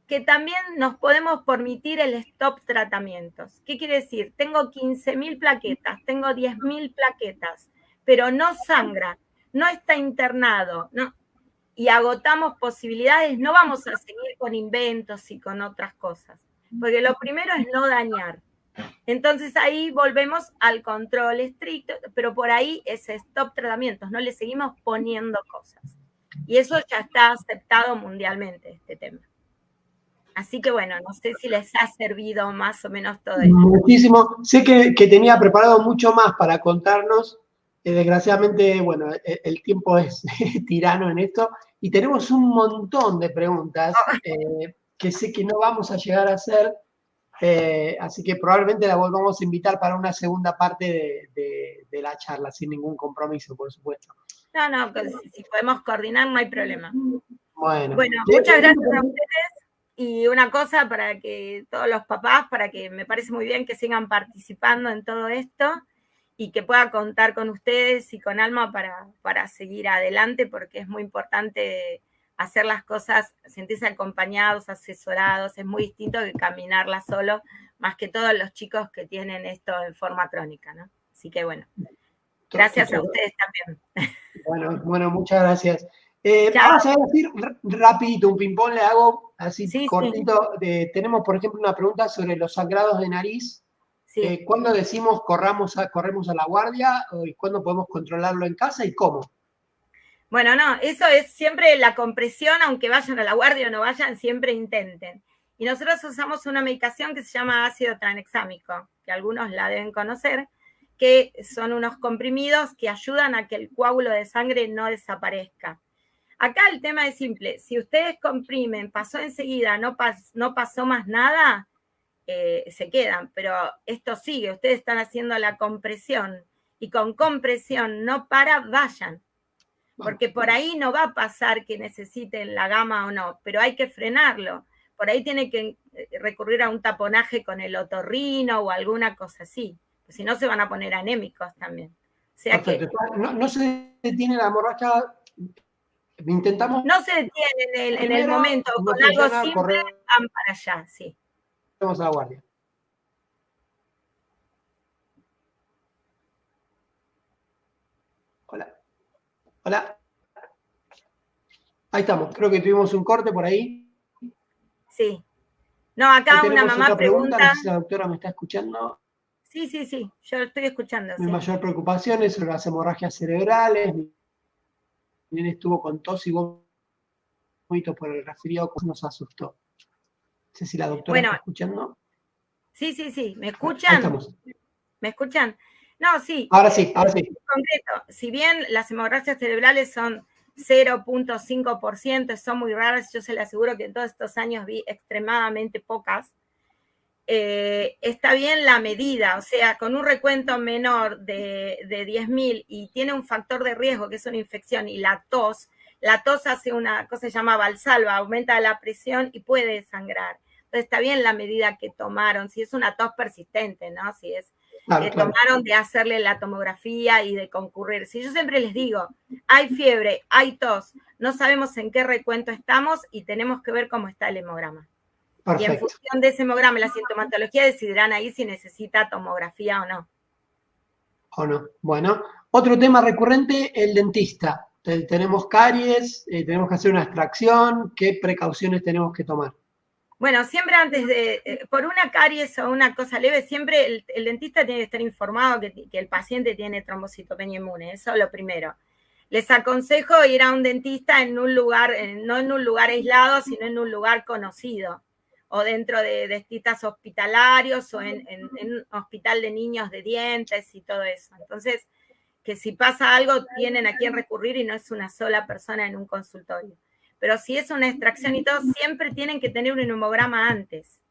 que también nos podemos permitir el stop tratamientos. ¿Qué quiere decir? Tengo 15.000 plaquetas, tengo 10.000 plaquetas, pero no sangra, no está internado, no, y agotamos posibilidades, no vamos a seguir con inventos y con otras cosas, porque lo primero es no dañar. Entonces ahí volvemos al control estricto, pero por ahí es stop tratamientos, no le seguimos poniendo cosas. Y eso ya está aceptado mundialmente, este tema. Así que bueno, no sé si les ha servido más o menos todo esto. Muchísimo. Sé que tenía preparado mucho más para contarnos. Desgraciadamente, bueno, el tiempo es tirano en esto y tenemos un montón de preguntas que sé que no vamos a llegar a hacer, así que probablemente la volvamos a invitar para una segunda parte de la charla, sin ningún compromiso, por supuesto. No, si podemos coordinar no hay problema. Bueno, muchas gracias a ustedes. Y una cosa para que todos los papás, para que me parece muy bien que sigan participando en todo esto y que pueda contar con ustedes y con Alma para seguir adelante, porque es muy importante hacer las cosas, sentirse acompañados, asesorados, es muy distinto que caminarla solo, más que todos los chicos que tienen esto en forma crónica, ¿no? Así que bueno, gracias a ustedes también. Bueno, muchas gracias. Vamos a decir rapidito, un ping-pong le hago así cortito. Sí. Tenemos, por ejemplo, una pregunta sobre los sangrados de nariz. Sí. ¿Cuándo decimos corremos a la guardia? ¿Y cuándo podemos controlarlo en casa y cómo? Bueno, no, eso es siempre la compresión, aunque vayan a la guardia o no vayan, siempre intenten. Y nosotros usamos una medicación que se llama ácido tranexámico, que algunos la deben conocer, que son unos comprimidos que ayudan a que el coágulo de sangre no desaparezca. Acá el tema es simple, si ustedes comprimen, pasó enseguida, no pasó más nada, se quedan, pero esto sigue, ustedes están haciendo la compresión, y con compresión no para, vayan. Porque por ahí no va a pasar que necesiten la gama o no, pero hay que frenarlo. Por ahí tiene que recurrir a un taponaje con el otorrino o alguna cosa así. Pues si no, se van a poner anémicos también. O sea que, no se detiene la hemorragia, intentamos... No se detiene en el momento, con algo simple van para allá, sí. Vamos a la guardia. Hola. Ahí estamos, creo que tuvimos un corte por ahí. Sí. No, acá una mamá pregunta... No sé si la doctora me está escuchando. Sí, yo lo estoy escuchando. Mi mayor preocupación es sobre las hemorragias cerebrales. Mi nene estuvo con tos y vómitos por el resfriado, nos asustó. No sé si la doctora está escuchando. Sí, ¿me escuchan? Ahí estamos. ¿Me escuchan? No, sí. Ahora sí. En concreto, si bien las hemorragias cerebrales son 0.5%, son muy raras, yo se le aseguro que en todos estos años vi extremadamente pocas, está bien la medida, o sea, con un recuento menor de 10.000 y tiene un factor de riesgo que es una infección y la tos hace una cosa que se llama Valsalva, aumenta la presión y puede sangrar. Entonces está bien la medida que tomaron, si es una tos persistente, ¿no? Si es que tomaron de hacerle la tomografía y de concurrir. Si yo siempre les digo, hay fiebre, hay tos, no sabemos en qué recuento estamos y tenemos que ver cómo está el hemograma. Perfecto. Y en función de ese hemograma y la sintomatología decidirán ahí si necesita tomografía o no. Bueno, otro tema recurrente, el dentista. Tenemos caries, tenemos que hacer una extracción, ¿qué precauciones tenemos que tomar? Bueno, siempre antes de, por una caries o una cosa leve, siempre el dentista tiene que estar informado que el paciente tiene trombocitopenia inmune, eso es lo primero. Les aconsejo ir a un dentista en un lugar, no en un lugar aislado, sino en un lugar conocido, o dentro de dentistas hospitalarios, o en un hospital de niños de dientes y todo eso. Entonces, que si pasa algo, tienen a quién recurrir y no es una sola persona en un consultorio. Pero si es una extracción y todo, siempre tienen que tener un hemograma antes.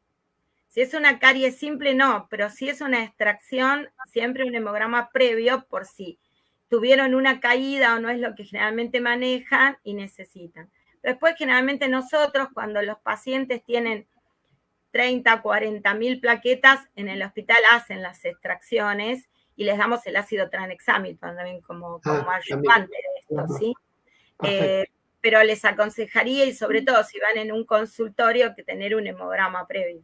Si es una caries simple, no, pero si es una extracción, siempre un hemograma previo por si tuvieron una caída o no es lo que generalmente manejan y necesitan. Después, generalmente nosotros, cuando los pacientes tienen 30, 40.000 plaquetas, en el hospital hacen las extracciones y les damos el ácido tranexámico también como ayudante de esto, ¿sí? Pero les aconsejaría, y sobre todo si van en un consultorio, que tener un hemograma previo.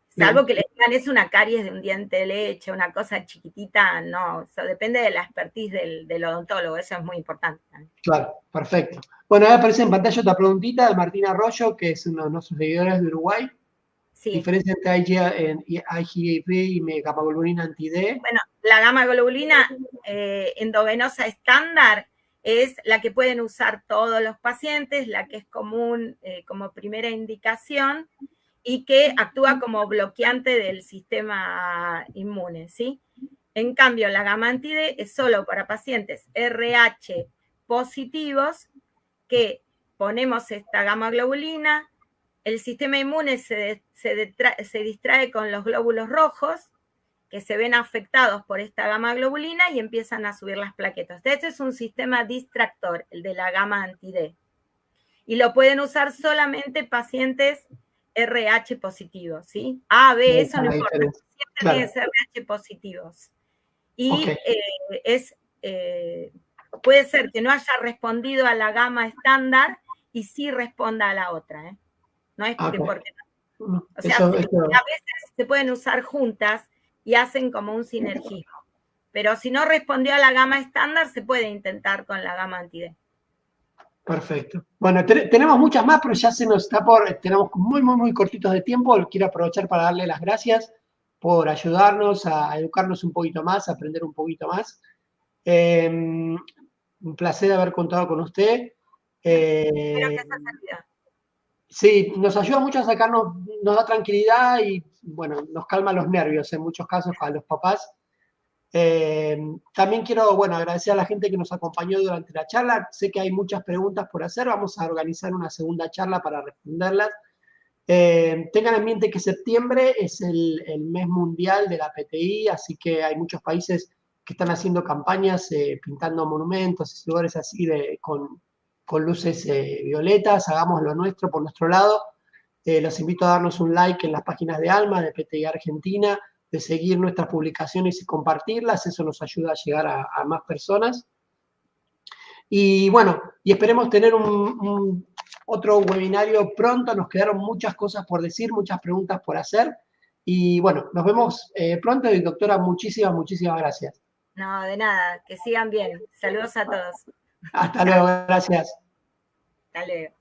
Salvo que les digan, es una caries de un diente de leche, una cosa chiquitita, no. Eso depende de la expertise del odontólogo, eso es muy importante también. Claro, perfecto. Bueno, ahora aparece en pantalla otra preguntita de Martín Arroyo, que es uno de nuestros seguidores de Uruguay. Sí. Diferencia entre IgG y gamma globulina anti-D. Bueno, la gamma globulina endovenosa estándar es la que pueden usar todos los pacientes, la que es común como primera indicación y que actúa como bloqueante del sistema inmune, ¿sí? En cambio, la gamma anti-D es solo para pacientes RH positivos que ponemos esta gamma globulina, el sistema inmune se distrae con los glóbulos rojos, que se ven afectados por esta gamma globulina y empiezan a subir las plaquetas. Este es un sistema distractor, el de la gamma anti-D. Y lo pueden usar solamente pacientes RH positivos, ¿sí? A, B, eso no importa. Siempre tienen que ser RH positivos. Y puede ser que no haya respondido a la gamma estándar y sí responda a la otra, ¿eh? No es Okay. porque no. O sea, a veces se pueden usar juntas y hacen como un sinergismo. Pero si no respondió a la gama estándar, se puede intentar con la gama anti-D. Perfecto. Bueno, tenemos muchas más, pero ya se nos está tenemos muy cortitos de tiempo. Quiero aprovechar para darle las gracias por ayudarnos a educarnos un poquito más, a aprender un poquito más. Un placer haber contado con usted. Espero que esa salida. Sí, nos ayuda mucho a sacarnos, nos da tranquilidad y, bueno, nos calma los nervios en muchos casos a los papás. También quiero, bueno, agradecer a la gente que nos acompañó durante la charla. Sé que hay muchas preguntas por hacer. Vamos a organizar una segunda charla para responderlas. Tengan en mente que septiembre es el mes mundial de la PTI, así que hay muchos países que están haciendo campañas pintando monumentos y lugares así con luces violetas. Hagamos lo nuestro por nuestro lado. Los invito a darnos un like en las páginas de Alma, de PTI Argentina, de seguir nuestras publicaciones y compartirlas. Eso nos ayuda a llegar a más personas. Y bueno, y esperemos tener otro webinario pronto. Nos quedaron muchas cosas por decir, muchas preguntas por hacer. Y bueno, nos vemos pronto. Y doctora, muchísimas gracias. No, de nada. Que sigan bien. Saludos a todos. Hasta luego. Gracias. Hasta luego.